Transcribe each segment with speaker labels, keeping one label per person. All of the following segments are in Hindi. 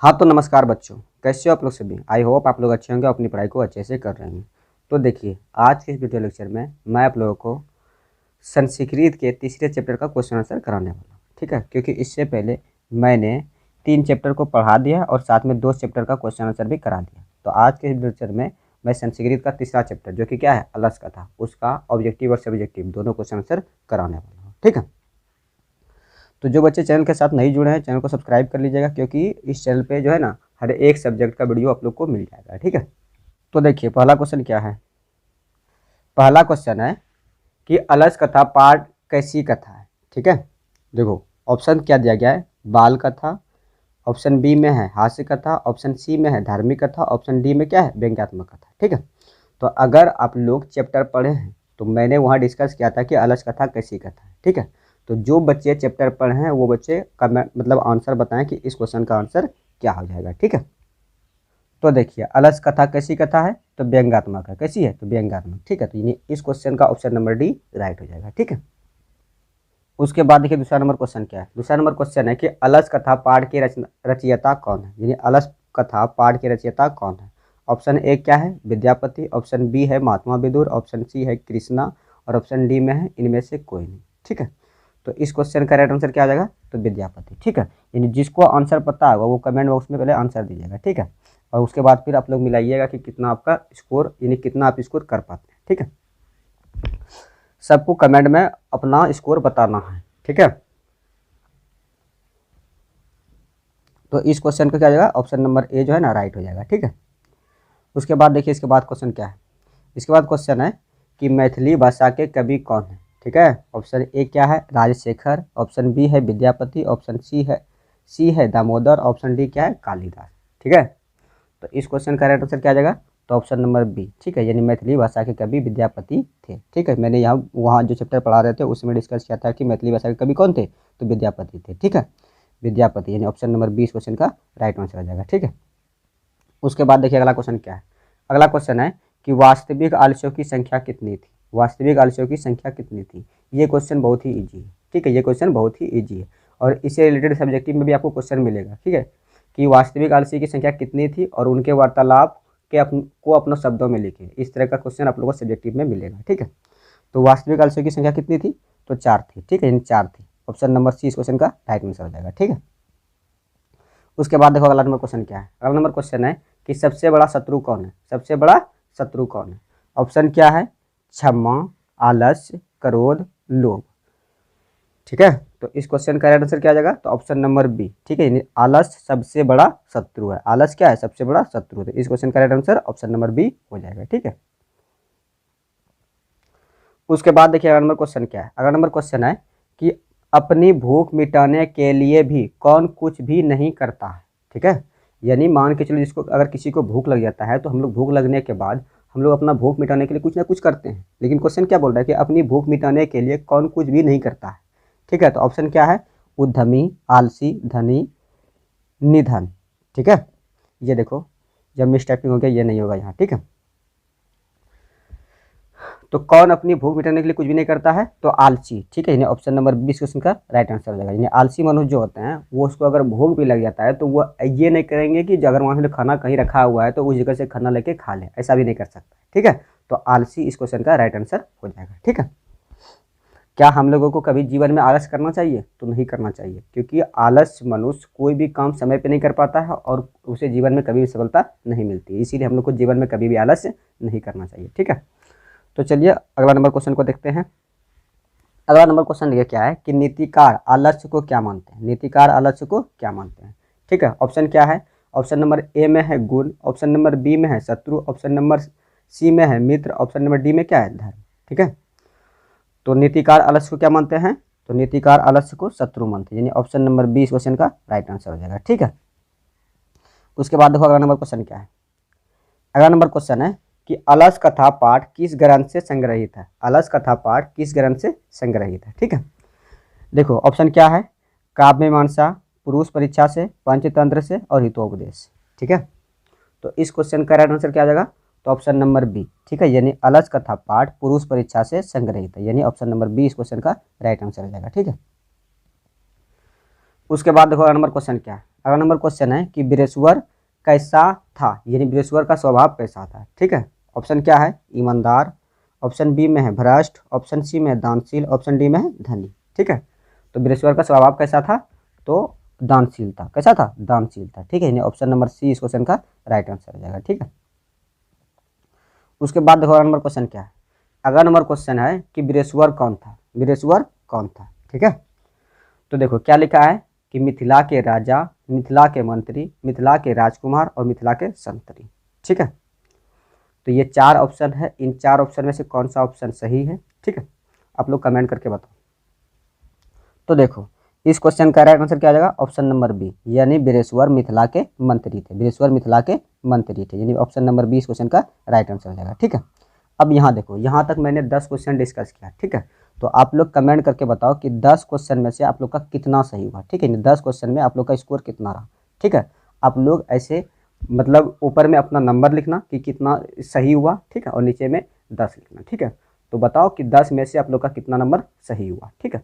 Speaker 1: हाँ तो नमस्कार बच्चों, कैसे हो आप लोग सभी। आई होप आप लोग अच्छे होंगे, अपनी पढ़ाई को अच्छे से कर रहे हैं। तो देखिए, आज के इस वीडियो लेक्चर में मैं आप लोगों को संस्कृत के तीसरे चैप्टर का क्वेश्चन आंसर कराने वाला हूँ, ठीक है। क्योंकि इससे पहले मैंने 3 चैप्टर को पढ़ा दिया और साथ में 2 चैप्टर का क्वेश्चन आंसर भी करा दिया। तो आज के इस लेक्चर में मैं संस्कृत का तीसरा चैप्टर, जो कि क्या है, अलस कथा, उसका ऑब्जेक्टिव और सब्जेक्टिव दोनों क्वेश्चन आंसर कराने वाला हूँ, ठीक है। तो जो बच्चे चैनल के साथ नहीं जुड़े हैं, चैनल को सब्सक्राइब कर लीजिएगा, क्योंकि इस चैनल पे जो है ना, हर एक सब्जेक्ट का वीडियो आप लोग को मिल जाएगा, ठीक है। तो देखिए, पहला क्वेश्चन क्या है। पहला क्वेश्चन है कि अलस कथा पाठ कैसी कथा है, ठीक है। देखो, ऑप्शन क्या दिया गया है, बाल कथा, ऑप्शन बी में है हास्य कथा, ऑप्शन सी में है धार्मिक कथा, ऑप्शन डी में क्या है, व्यंग्यात्मक कथा, ठीक है। तो अगर आप लोग चैप्टर पढ़े हैं तो मैंने वहाँ डिस्कस किया था कि अलस कथा कैसी कथा है, ठीक है। तो जो बच्चे चैप्टर पढ़े हैं वो बच्चे कमेंट मतलब आंसर बताएं कि इस क्वेश्चन का आंसर क्या हो जाएगा, ठीक है। तो देखिए, अलस कथा कैसी कथा है, तो व्यंग्यात्मक है। कैसी है, तो व्यंग्यात्मक, ठीक है। तो यानी इस क्वेश्चन का ऑप्शन नंबर डी राइट हो जाएगा, ठीक है। उसके बाद देखिए, दूसरा नंबर क्वेश्चन क्या है। दूसरा नंबर क्वेश्चन है कि अलस कथा पाठ के रचयिता कौन है, यानी अलस कथा पाठ के रचयिता कौन है। ऑप्शन ए क्या है, विद्यापति, ऑप्शन बी है महात्मा विदुर, ऑप्शन सी है कृष्णा और ऑप्शन डी में है इनमें से कोई नहीं, ठीक है। तो इस क्वेश्चन का राइट आंसर क्या आ जाएगा, तो विद्यापति, ठीक है। यानी जिसको आंसर पता होगा वो कमेंट बॉक्स में पहले आंसर दीजिएगा, ठीक है। और उसके बाद फिर आप लोग मिलाइएगा कि कितना आपका स्कोर, यानी कितना आप स्कोर कर पाते हैं, ठीक है। सबको कमेंट में अपना स्कोर बताना है, ठीक है। तो इस क्वेश्चन का क्या हो जाएगा, ऑप्शन नंबर ए जो है ना राइट हो जाएगा, ठीक है। उसके बाद देखिए, इसके बाद क्वेश्चन क्या है। इसके बाद क्वेश्चन है कि मैथिली भाषा के कवि कौन है, ठीक है। ऑप्शन ए क्या है, राजशेखर, ऑप्शन बी है विद्यापति, ऑप्शन सी है दामोदर, ऑप्शन डी क्या है, कालिदास, ठीक है। तो इस क्वेश्चन का राइट आंसर क्या आ जाएगा, तो ऑप्शन नंबर बी, ठीक है। यानी मैथिली भाषा के कवि विद्यापति थे, ठीक है। मैंने यहाँ वहाँ जो चैप्टर पढ़ा रहे थे उसमें डिस्कस किया था कि मैथिली भाषा के कवि कौन थे, तो विद्यापति थे, ठीक है। विद्यापति, यानी ऑप्शन नंबर 20 क्वेश्चन का राइट आंसर आ जाएगा, ठीक है। उसके बाद देखिए, अगला क्वेश्चन क्या है। अगला क्वेश्चन है कि वास्तविक आलस्यों की संख्या कितनी थी। वास्तविक आलस्यों की संख्या कितनी थी। ये क्वेश्चन बहुत ही ईजी है, ठीक है। ये क्वेश्चन बहुत ही ईजी है और इससे रिलेटेड सब्जेक्टिव में भी आपको क्वेश्चन मिलेगा, ठीक है, कि वास्तविक आलसी की संख्या कितनी थी और उनके वार्तालाप के को अपने शब्दों में लिखें। इस तरह का क्वेश्चन आप लोगों को सब्जेक्टिव में मिलेगा, ठीक है। तो वास्तविक आलस्यों की संख्या कितनी थी, तो 4 थी, ठीक है। यानी 4 थी। ऑप्शन नंबर सी इस क्वेश्चन का राइट आंसर हो जाएगा, ठीक है। उसके बाद देखो, अगला नंबर क्वेश्चन क्या है। अगला नंबर क्वेश्चन है कि सबसे बड़ा शत्रु कौन है। सबसे बड़ा शत्रु कौन है। ऑप्शन क्या है, क्षमा, आलस्य, क्रोध, लोभ, ठीक है। तो इस क्वेश्चन का राइट आंसर क्या आ जाएगा, तो ऑप्शन नंबर बी, ठीक है। यानी आलस्य सबसे बड़ा शत्रु है। आलस्य क्या है, सबसे बड़ा शत्रु है। इस क्वेश्चन का right answer option number B हो जाएगा, ठीक है। उसके बाद देखिए, अगला नंबर क्वेश्चन क्या है। अगला नंबर क्वेश्चन है कि अपनी भूख मिटाने के लिए भी कौन कुछ भी नहीं करता है, ठीक है। यानी मान के चलो, जिसको अगर किसी को भूख लग जाता है तो हम लोग भूख लगने के बाद हम लोग अपना भूख मिटाने के लिए कुछ ना कुछ करते हैं। लेकिन क्वेश्चन क्या बोल रहा है कि अपनी भूख मिटाने के लिए कौन कुछ भी नहीं करता है, ठीक है। तो ऑप्शन क्या है, उद्यमी, आलसी, धनी, निधन, ठीक है। ये देखो, जब मिस टाइपिंग हो गया ये नहीं होगा यहाँ, ठीक है। तो कौन अपनी भूख मिटाने के लिए कुछ भी नहीं करता है, तो आलसी, ठीक है। यानी ऑप्शन नंबर 20 क्वेश्चन का राइट आंसर हो जाएगा। यानी आलसी मनुष्य जो होते हैं वो, उसको अगर भूख भी लग जाता है तो वो ये नहीं करेंगे कि अगर वहाँ से खाना कहीं रखा हुआ है तो उस जगह से खाना लेके खा लें, ऐसा भी नहीं कर सकता, ठीक है। तो आलसी इस क्वेश्चन का राइट आंसर हो जाएगा, ठीक है। क्या हम लोगों को कभी जीवन में आलस करना चाहिए, तो नहीं करना चाहिए, क्योंकि आलस मनुष्य कोई भी काम समय पे नहीं कर पाता है और उसे जीवन में कभी भी सफलता नहीं मिलती। इसीलिए हम लोग को जीवन में कभी भी आलस नहीं करना चाहिए, ठीक है। तो चलिए अगला नंबर क्वेश्चन को देखते हैं। अगला नंबर क्वेश्चन ये क्या है कि नीतिकार आलस्य को क्या मानते हैं। नीतिकार आलस्य को क्या मानते हैं, ठीक है। ऑप्शन क्या है, ऑप्शन नंबर ए में है गुण, ऑप्शन नंबर बी में है शत्रु, ऑप्शन नंबर सी में है मित्र, ऑप्शन नंबर डी में क्या है, धर्म, ठीक है। तो नीतिकार आलस्य को क्या मानते हैं, तो नीतिकार आलस्य को शत्रु मानते हैं। यानी ऑप्शन नंबर बी इस क्वेश्चन का राइट आंसर हो जाएगा, ठीक है। उसके बाद देखो, अगला नंबर क्वेश्चन क्या है। अगला नंबर क्वेश्चन है कि अलस कथा पाठ किस ग्रंथ से संग्रहित है। अलस कथा पाठ किस ग्रंथ से संग्रहित है, ठीक है। देखो, ऑप्शन क्या है, काव्य मीमांसा, पुरुष परीक्षा से, पंचतंत्र से और हितोपदेश, ठीक है। तो इस क्वेश्चन का राइट आंसर क्या आ जाएगा, तो ऑप्शन नंबर बी, ठीक है। यानी अलस कथा पाठ पुरुष परीक्षा से संग्रहित है। यानी ऑप्शन नंबर बी इस क्वेश्चन का राइट आंसर आ जाएगा, ठीक है। उसके बाद देखो, अगला नंबर क्वेश्चन क्या है। अगला नंबर क्वेश्चन है कि वीरेश्वर कैसा था, यानी वीरेश्वर का स्वभाव कैसा था। ठीक है, ऑप्शन क्या है, ईमानदार, ऑप्शन बी में है भ्रष्ट, ऑप्शन सी में है दानशील, ऑप्शन डी में है धनी। ठीक है, तो वीरेश्वर का स्वभाव कैसा था, तो दानशील था। कैसा था, दानशील था। ठीक है, यानी ऑप्शन नंबर सी इस क्वेश्चन का राइट आंसर हो जाएगा। ठीक है, उसके बाद देखो अगला नंबर क्वेश्चन क्या है। अगला नंबर क्वेश्चन है कि वीरेश्वर कौन था, वीरेश्वर कौन था। ठीक है, तो देखो क्या लिखा है कि मिथिला के राजा, मिथिला के मंत्री, मिथिला के राजकुमार और मिथिला के संतरी। ठीक है, तो ये 4 ऑप्शन है, इन 4 ऑप्शन में से कौन सा ऑप्शन सही है। ठीक है, आप लोग कमेंट करके बताओ। तो देखो इस क्वेश्चन का राइट आंसर क्या आ जाएगा, ऑप्शन नंबर बी, यानी वीरेश्वर मिथिला के मंत्री थे। वीरेश्वर मिथिला के मंत्री थे, यानी ऑप्शन नंबर बी इस क्वेश्चन का राइट आंसर हो जाएगा। ठीक है, अब यहाँ देखो, यहाँ तक मैंने 10 क्वेश्चन डिस्कस किया। ठीक है, तो आप लोग कमेंट करके बताओ कि 10 क्वेश्चन में से आप लोग का कितना सही हुआ। ठीक है, 10 क्वेश्चन में आप लोग का स्कोर कितना रहा। ठीक है, आप लोग ऐसे मतलब ऊपर में अपना नंबर लिखना कि कितना सही हुआ। ठीक है, और नीचे में 10 लिखना। ठीक है, तो बताओ कि 10 में से आप लोग का कितना नंबर सही हुआ। ठीक है,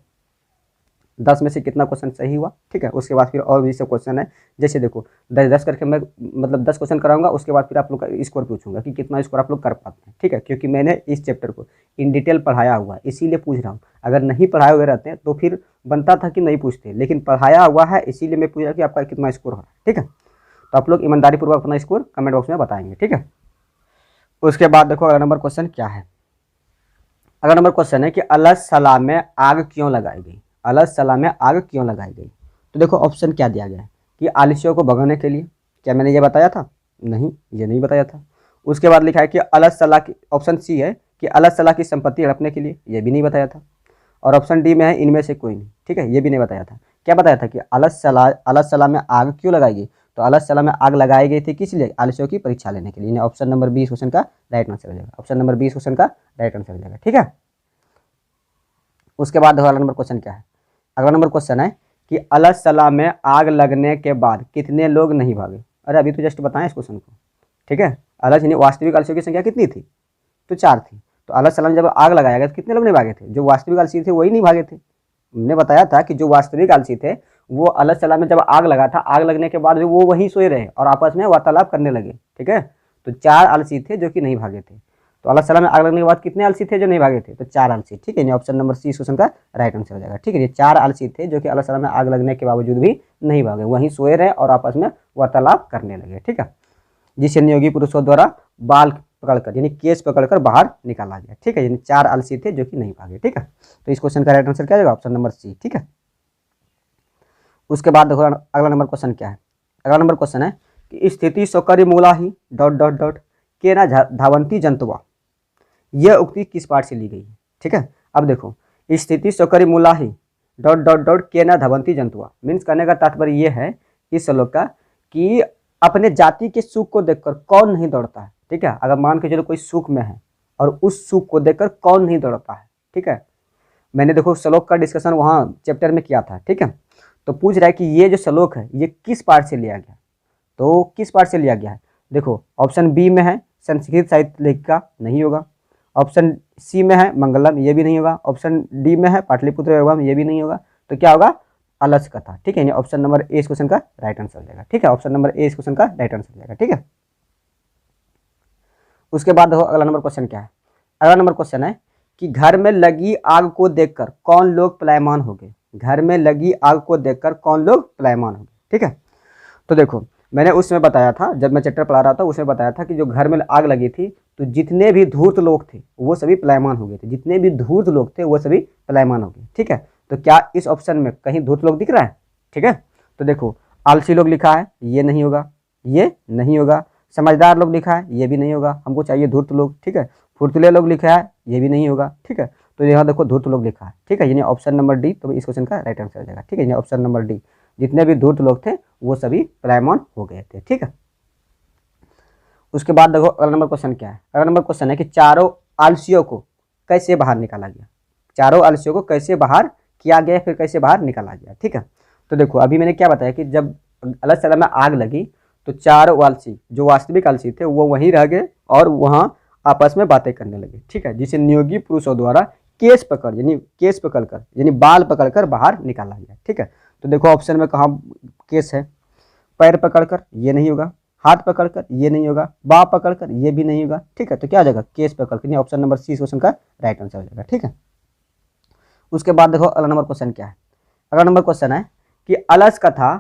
Speaker 1: 10 में से कितना क्वेश्चन सही हुआ। ठीक है, उसके बाद फिर और भी सब क्वेश्चन है, जैसे देखो 10 करके मैं मतलब 10 क्वेश्चन कराऊंगा, उसके बाद फिर आप लोग का स्कोर पूछूंगा कि कितना स्कोर आप लोग कर पाते हैं। ठीक है, क्योंकि मैंने इस चैप्टर को इन डिटेल पढ़ाया हुआ है, इसीलिए पूछ रहा हूँ। अगर नहीं पढ़ाए हुए रहते हैं तो फिर बनता था कि नहीं पूछते, लेकिन पढ़ाया हुआ है इसीलिए मैं पूछ रहा कि आपका कितना स्कोर हो रहा है। ठीक है, तो आप लोग ईमानदारी पूर्वक अपना स्कोर कमेंट बॉक्स में बताएंगे। ठीक है, उसके बाद देखो अगला नंबर क्वेश्चन क्या है। अगला नंबर क्वेश्चन है कि अलग सलाह में आग क्यों लगाई गई, अलग सलाह में आग क्यों लगाई गई। तो देखो ऑप्शन क्या दिया गया है कि आलसियों को भगाने के लिए। क्या मैंने ये बताया था, नहीं, ये नहीं बताया था। उसके बाद लिखा है कि अलग सलाह की, ऑप्शन सी है कि अलग सलाह की संपत्ति हड़पने के लिए, ये भी नहीं बताया था। और ऑप्शन डी में है इनमें से कोई नहीं। ठीक है, ये भी नहीं बताया था। क्या बताया था कि अलग सलाह में आग क्यों लगाई गई, तो अलग सलाह में आग लगाई गई थी किस लिए, आलसियों की परीक्षा लेने के लिए। ऑप्शन नंबर 20 क्वेश्चन का राइट आंसर हो जाएगा। ऑप्शन नंबर 20 क्वेश्चन का राइट आंसर हो जाएगा। ठीक है, उसके बाद अगला नंबर क्वेश्चन क्या है। अगला नंबर क्वेश्चन है कि अलग सलाह में आग लगने के बाद कितने लोग नहीं भागे। अरे अभी तो जस्ट बताएं इस क्वेश्चन को। ठीक है, अलग यानी वास्तविक आलसियों की संख्या कितनी थी, तो 4 थी। तो अलग सलाह में जब आग लगाया गया तो कितने लोग नहीं भागे थे, जो वास्तविक आलसी थे वही नहीं भागे थे। हमने बताया था कि जो वास्तविक आलसी थे वो अलग सलाह में जब आग लगा था, आग लगने के बाद वो वहीं सोए रहे और आपस में वार्तालाप करने लगे। ठीक है, तो 4 आलसी थे जो कि नहीं भागे थे। तो अल्लाह सलाह में आग लगने के बाद कितने आलसी थे जो नहीं भागे थे, तो 4 आलसी। ठीक है, ऑप्शन नंबर सी इस क्वेश्चन का राइट आंसर हो जाएगा। ठीक है, ये 4 आलसी थे जो कि अल्लाह सलाह में आग लगने के बावजूद भी नहीं भागे, वहीं सोए रहे और आपस में वार्तालाप करने लगे। ठीक है, जिसे नियोगी पुरुषों द्वारा बाल पकड़कर यानी केस पकड़कर बाहर निकाला गया। ठीक है, यानी 4 आलसी थे जो कि नहीं भागे। ठीक है, तो इस क्वेश्चन का राइट आंसर क्या होगा, ऑप्शन नंबर सी। ठीक है, उसके बाद देखो अगला नंबर क्वेश्चन क्या है। अगला नंबर क्वेश्चन है कि स्थिति सोकरी मूला ही डॉट डॉट डॉट के ना धावंती जंतुआ, यह उक्ति किस पाठ से ली गई है। ठीक है, अब देखो स्थिति सोकरी मूला ही डॉट डॉट डॉट के ना धावंती जंतुआ, मीन्स करने का तात्पर्य यह है इस श्लोक का कि अपने जाति के सुख को देखकर कौन नहीं दौड़ता है। ठीक है, अगर मान के चलो कोई सुख में है और उस सुख को देखकर कौन नहीं दौड़ता है। ठीक है, मैंने देखो श्लोक का डिस्कशन वहाँ चैप्टर में किया था। ठीक है, तो पूछ रहा है कि ये जो श्लोक है ये किस पाठ से लिया गया, तो किस पाठ से लिया गया है। देखो ऑप्शन बी में है संस्कृत साहित्य लेखिका, नहीं होगा। ऑप्शन सी में है मंगलम, ये भी नहीं होगा। ऑप्शन डी में है पाटलिपुत्र एवं, ये भी नहीं होगा। तो क्या होगा, अलस कथा। ठीक है, ऑप्शन नंबर ए इस क्वेश्चन का राइट आंसर हो जाएगा। ठीक है, ऑप्शन नंबर ए इस क्वेश्चन का राइट आंसर हो जाएगा। ठीक है, उसके बाद देखो अगला नंबर क्वेश्चन क्या है। अगला नंबर क्वेश्चन है कि घर में लगी आग को देखकर कौन लोग पलायमान हो गए। घर में लगी आग को देखकर कौन लोग पलायमान हो गए। ठीक है, तो देखो मैंने उसमें बताया था, जब मैं चैप्टर पढ़ा रहा था उसमें बताया था कि जो घर में आग लगी थी तो जितने भी धूर्त लोग थे वो सभी पलायमान हो गए थे। जितने भी धूर्त लोग थे वो सभी पलायमान हो गए। ठीक है, तो क्या इस ऑप्शन में कहीं धूर्त लोग दिख रहा है। ठीक है, तो देखो आलसी लोग लिखा है, ये नहीं होगा, ये नहीं होगा। समझदार लोग लिखा है, ये भी नहीं होगा, हमको चाहिए धूर्त लोग। ठीक है, फुर्तीले लोग लिखा है, ये भी नहीं होगा। ठीक है, तो यहाँ देखो धूर्त लोग लिखा है। ठीक है, यानी ऑप्शन नंबर डी तो इस क्वेश्चन का राइट आंसर हो जाएगा। ठीक है, यानी ऑप्शन नंबर डी, जितने भी धूर्त लोग थे वो सभी पलायमान हो गए थे। ठीक है, उसके बाद देखो अगला नंबर क्वेश्चन क्या है। अगला नंबर क्वेश्चन है कि चारों आलसियों को कैसे बाहर निकाला गया। चारों आलसियों को कैसे बाहर किया गया, फिर कैसे बाहर निकाला गया। ठीक है, तो देखो अभी मैंने क्या बताया कि जब अलग सलाह में आग लगी तो 4 आलसी जो वास्तविक आलसी थे वो वहीं रह गए और वहाँ आपस में बातें करने लगे। ठीक है, जिसे नियोगी पुरुषों द्वारा केस पकड़कर यानी बाल पकड़कर बाहर निकाला गया। ठीक है, तो देखो ऑप्शन में कहाँ केस है, पैर पकड़कर ये नहीं होगा, हाथ पकड़कर ये नहीं होगा, बाँह पकड़कर ये भी नहीं होगा। ठीक है, तो क्या हो जाएगा, केस पकड़कर। ऑप्शन नंबर सी इस क्वेश्चन का राइट आंसर हो जाएगा। ठीक है, उसके बाद देखो अगला नंबर क्वेश्चन क्या है। अगला नंबर क्वेश्चन है कि अलस कथा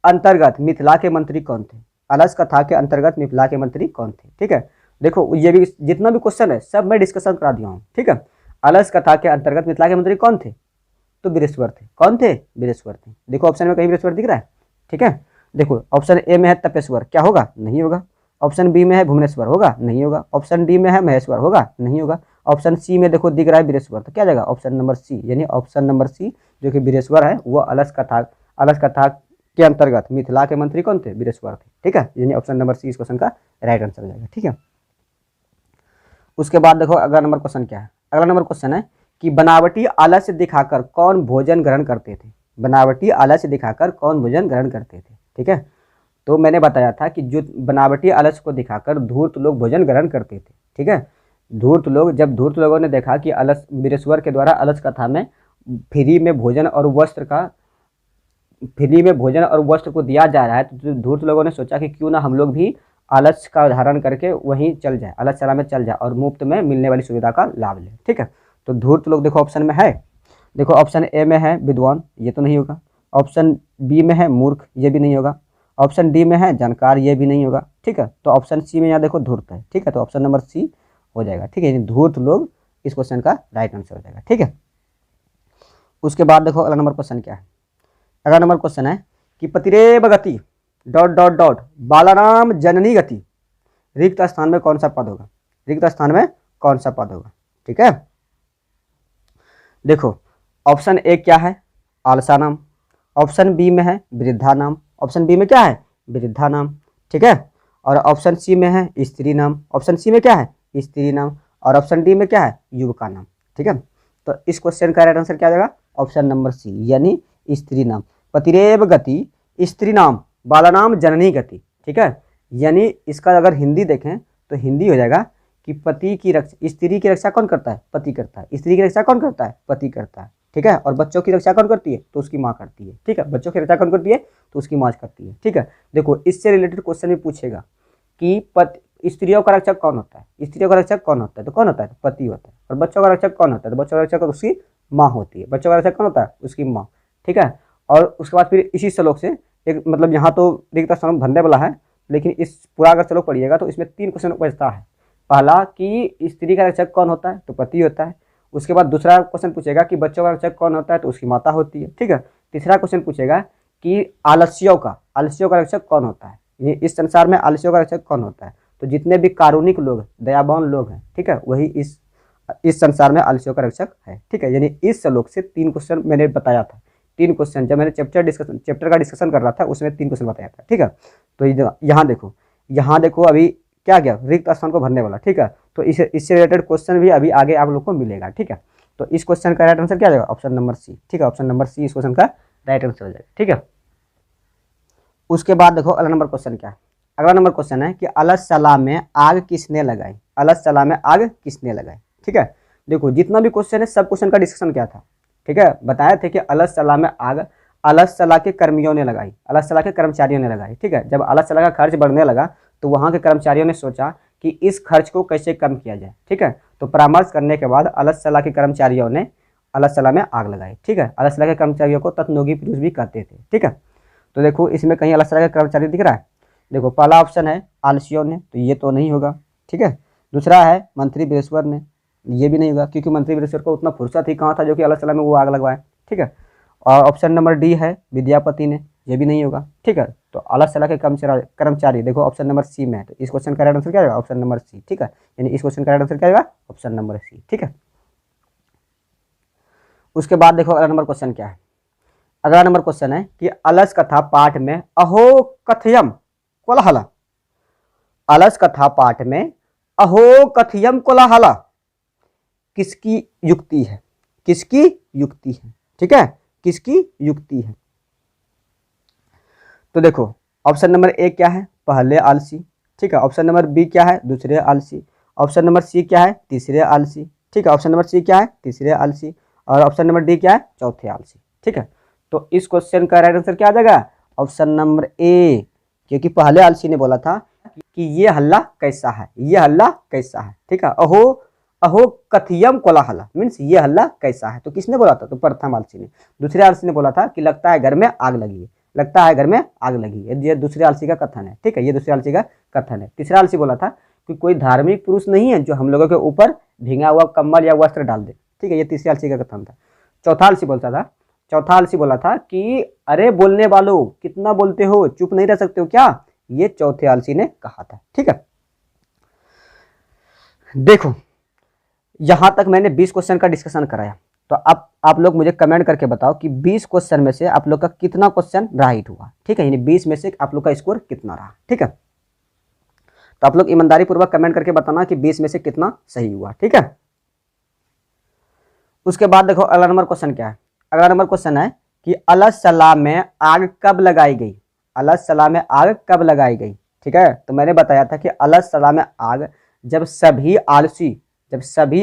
Speaker 1: अंतर्गत मिथिला के मंत्री कौन थे। अलस कथा के अंतर्गत मिथिला के मंत्री कौन थे। ठीक है, देखो ये भी जितना भी क्वेश्चन है सब मैं डिस्कशन करा दिया हूँ। ठीक है, अलस कथा के अंतर्गत मिथिला के मंत्री कौन थे, तो वीरेश्वर थे। कौन थे, वीरेश्वर थे। देखो ऑप्शन में कहीं वीरेश्वर दिख रहा है। ठीक है, देखो ऑप्शन ए में है तपेश्वर, क्या होगा, नहीं होगा। ऑप्शन बी में है भुवनेश्वर, होगा, नहीं होगा। ऑप्शन डी में है महेश्वर, होगा, नहीं होगा। ऑप्शन सी में देखो दिख रहा है वीरेश्वर, तो क्या जाएगा, ऑप्शन नंबर सी, यानी ऑप्शन नंबर सी जो कि वीरेश्वर है वो अलस कथा के अंतर्गत मिथिला के मंत्री कौन थे, वीरेश्वर थे। ठीक है, यानी ऑप्शन नंबर सी इस क्वेश्चन का राइट आंसर हो जाएगा। ठीक है, उसके बाद देखो अगला नंबर क्वेश्चन क्या है। अगला नंबर क्वेश्चन है कि बनावटी आलस्य दिखाकर कौन भोजन ग्रहण करते थे। बनावटी आलस्य दिखाकर कौन भोजन ग्रहण करते थे। ठीक है, तो मैंने बताया था कि जो बनावटी आलस्य को दिखाकर धूर्त लोग भोजन ग्रहण करते थे। ठीक है, धूर्त लोग, जब धूर्त लोगों ने देखा कि अलस वीरेश्वर के द्वारा अलस कथा में फ्री में भोजन और वस्त्र को दिया जा रहा है, तो धूर्त लोगों ने सोचा कि क्यों ना हम लोग भी आलस का धारण करके वहीं चल जाए, आलसशाला में चल जाए और मुफ्त में मिलने वाली सुविधा का लाभ लें। ठीक है, तो धूर्त लोग देखो ऑप्शन में है, देखो ऑप्शन ए में है विद्वान, ये तो नहीं होगा। ऑप्शन बी में है मूर्ख, ये भी नहीं होगा। ऑप्शन डी में है जानकार, ये भी नहीं होगा। ठीक है, तो ऑप्शन सी में यहाँ देखो धूर्त है। ठीक है, तो ऑप्शन नंबर सी हो जाएगा। ठीक है, धूर्त लोग इस क्वेश्चन का राइट आंसर हो जाएगा। ठीक है, उसके बाद देखो अगला नंबर क्वेश्चन क्या है। अगला नंबर क्वेश्चन है कि पतिरेव गति ... बालाराम जननी गति रिक्त स्थान में कौन सा पद होगा। रिक्त स्थान में कौन सा पद होगा। ठीक है, देखो ऑप्शन ए क्या है, आलसा नाम। ऑप्शन बी में है वृद्धा नाम। ऑप्शन बी में क्या है, वृद्धा नाम। ठीक है, और ऑप्शन सी में है स्त्री नाम। ऑप्शन सी में क्या है, स्त्री नाम। और ऑप्शन डी में क्या है, युवका नाम। ठीक है, तो इस क्वेश्चन का राइट आंसर क्या जाएगा, ऑप्शन नंबर सी, यानी स्त्री नाम। पतिरेव गति स्त्री नाम बालानाम जननी गति। ठीक है, यानी इसका अगर हिंदी देखें तो हिंदी हो जाएगा कि पति की रक्षा, स्त्री की रक्षा कौन करता है, पति करता है। स्त्री की रक्षा कौन करता है, पति करता है। ठीक है, और बच्चों की रक्षा कौन करती है, तो उसकी माँ करती है। ठीक है, बच्चों की रक्षा कौन करती है, तो उसकी माँ करती है। ठीक है, देखो इससे रिलेटेड क्वेश्चन भी पूछेगा कि स्त्रियों का रक्षक कौन होता है। स्त्रियों का रक्षक कौन होता है, तो कौन होता है, तो पति होता है। और बच्चों का रक्षक कौन होता है, तो बच्चों का रक्षक उसकी माँ होती है। बच्चों का रक्षक कौन होता है, उसकी माँ। ठीक है, और उसके बाद फिर इसी श्लोक से एक, मतलब यहाँ तो रिक्त स्थान भरने वाला है, लेकिन इस पूरा अगर श्लोक पढ़िएगा तो इसमें 3 क्वेश्चन बचता है। पहला कि स्त्री का रक्षक कौन होता है, तो पति होता है। उसके बाद दूसरा क्वेश्चन पूछेगा कि बच्चों का रक्षक कौन होता है, तो उसकी माता होती है। ठीक है, तीसरा क्वेश्चन पूछेगा कि आलस्यों का रक्षक कौन होता है। ये इस संसार में आलस्यों का रक्षक कौन होता है, तो जितने भी कारुणिक लोग, दयावान लोग हैं, ठीक है, वही इस संसार में आलस्यों का रक्षक है। ठीक है, यानी इस श्लोक से 3 क्वेश्चन मैंने बताया था। 3 क्वेश्चन जब मैंने चैप्टर का डिस्कशन कर रहा था उसमें 3 क्वेश्चन बताया था। ठीक है, तो यहाँ देखो अभी क्या गया, रिक्त स्थान को भरने वाला। ठीक है, तो इससे रिलेटेड क्वेश्चन भी अभी आगे आप लोग को मिलेगा। ठीक है, तो इस क्वेश्चन का राइट आंसर क्या जाएगा, ऑप्शन नंबर सी। ठीक है, ऑप्शन नंबर सी इस क्वेश्चन का राइट आंसर हो जाएगा। ठीक है, उसके बाद देखो अगला नंबर क्वेश्चन क्या है। अगला नंबर क्वेश्चन है कि अलसशला में आग किसने लगाई। अलसशला में आग किसने लगाई। ठीक है, देखो जितना भी क्वेश्चन है सब क्वेश्चन का डिस्कशन क्या था। ठीक है, बताए थे कि अलसशला में आग अलसशला के कर्मियों ने लगाई, अलसशला के कर्मचारियों ने लगाई। ठीक है, जब अलसशला का खर्च बढ़ने लगा तो वहाँ के कर्मचारियों ने सोचा कि इस खर्च को कैसे कम किया जाए। ठीक है, तो परामर्श करने के बाद अलसशला के कर्मचारियों ने अलसशला में आग लगाई। ठीक है, अलसशला के कर्मचारियों को तत्नोगी पुरुष भी कहते थे। ठीक है, तो देखो इसमें कहीं अलसशला के कर्मचारी दिख रहा है। देखो पहला ऑप्शन है आलसियों ने, तो ये तो नहीं होगा। ठीक है, दूसरा है मंत्री वीरेश्वर ने, ये भी नहीं होगा क्योंकि मंत्री वीरेश्वर को उतना फुर्सत ही कहाँ था जो कि अलसशला में वो आग लगवाए। ठीक है, और ऑप्शन नंबर डी है विद्यापति ने, ये भी नहीं होगा। ठीक है, तो अलसशला के कर्मचारी देखो ऑप्शन नंबर सी में है, तो इस क्वेश्चन का राइट आंसर क्या आएगा, ऑप्शन नंबर सी। ठीक है, यानी इस क्वेश्चन का राइट आंसर क्या आएगा, ऑप्शन नंबर सी। ठीक है, उसके बाद देखो अगला नंबर क्वेश्चन क्या है। अगला नंबर क्वेश्चन है कि अलस कथा पाठ में अहो कथयम कोलाहला। अलस कथा पाठ में अहो कथयम कोलाहला किसकी युक्ति है, किसकी युक्ति है। ठीक है, किसकी युक्ति है। तो देखो ऑप्शन नंबर ए क्या है, पहले आलसी। ठीक है, ऑप्शन नंबर बी क्या है, दूसरे आलसी। ऑप्शन नंबर सी क्या है, तीसरे आलसी। ठीक है, ऑप्शन नंबर सी क्या है, तीसरे आलसी। और ऑप्शन नंबर डी क्या है, चौथे आलसी। ठीक है, तो इस क्वेश्चन का राइट आंसर क्या आ जाएगा, ऑप्शन नंबर ए, क्योंकि पहले आलसी ने बोला था कि ये हल्ला कैसा है, ये हल्ला कैसा है, ठीक है। अहो अहो कथियम कोलाहल मीन्स ये हल्ला कैसा है, तो किसने बोला था? तो प्रथम आलसी ने। दूसरे आलसी ने बोला था कि लगता है घर में आग लगी है, लगता है घर में आग लगी है, ये दूसरे आलसी का कथन है, ठीक है, ये दूसरे आलसी का कथन है। तीसरा आलसी बोला था कि कोई धार्मिक पुरुष नहीं है जो हम लोगों के ऊपर भींगा हुआ कम्बल या वस्त्र डाल दे, ठीक है, ये तीसरे आलसी का कथन था। चौथा आलसी बोलता था, चौथा आलसी बोला था कि अरे बोलने वालों कितना बोलते हो, चुप नहीं रह सकते हो क्या, ये चौथे आलसी ने कहा था, ठीक है। देखो यहां तक मैंने 20 क्वेश्चन का डिस्कशन कराया, तो अब आप लोग मुझे कमेंट करके बताओ कि 20 क्वेश्चन में से आप लोग का कितना क्वेश्चन राइट हुआ, ठीक है, यानी 20 में से आप लोग का स्कोर कितना रहा, ठीक है। तो आप लोग ईमानदारी पूर्वक कमेंट करके बताना कि 20 में से कितना सही हुआ, ठीक है। उसके बाद देखो अगला नंबर क्वेश्चन क्या है। अगला नंबर क्वेश्चन है कि अलग सलाह में आग कब लगाई गई, अलग सलाह में आग कब लगाई गई, ठीक है। तो मैंने बताया था कि अलग सलाह में आग जब सभी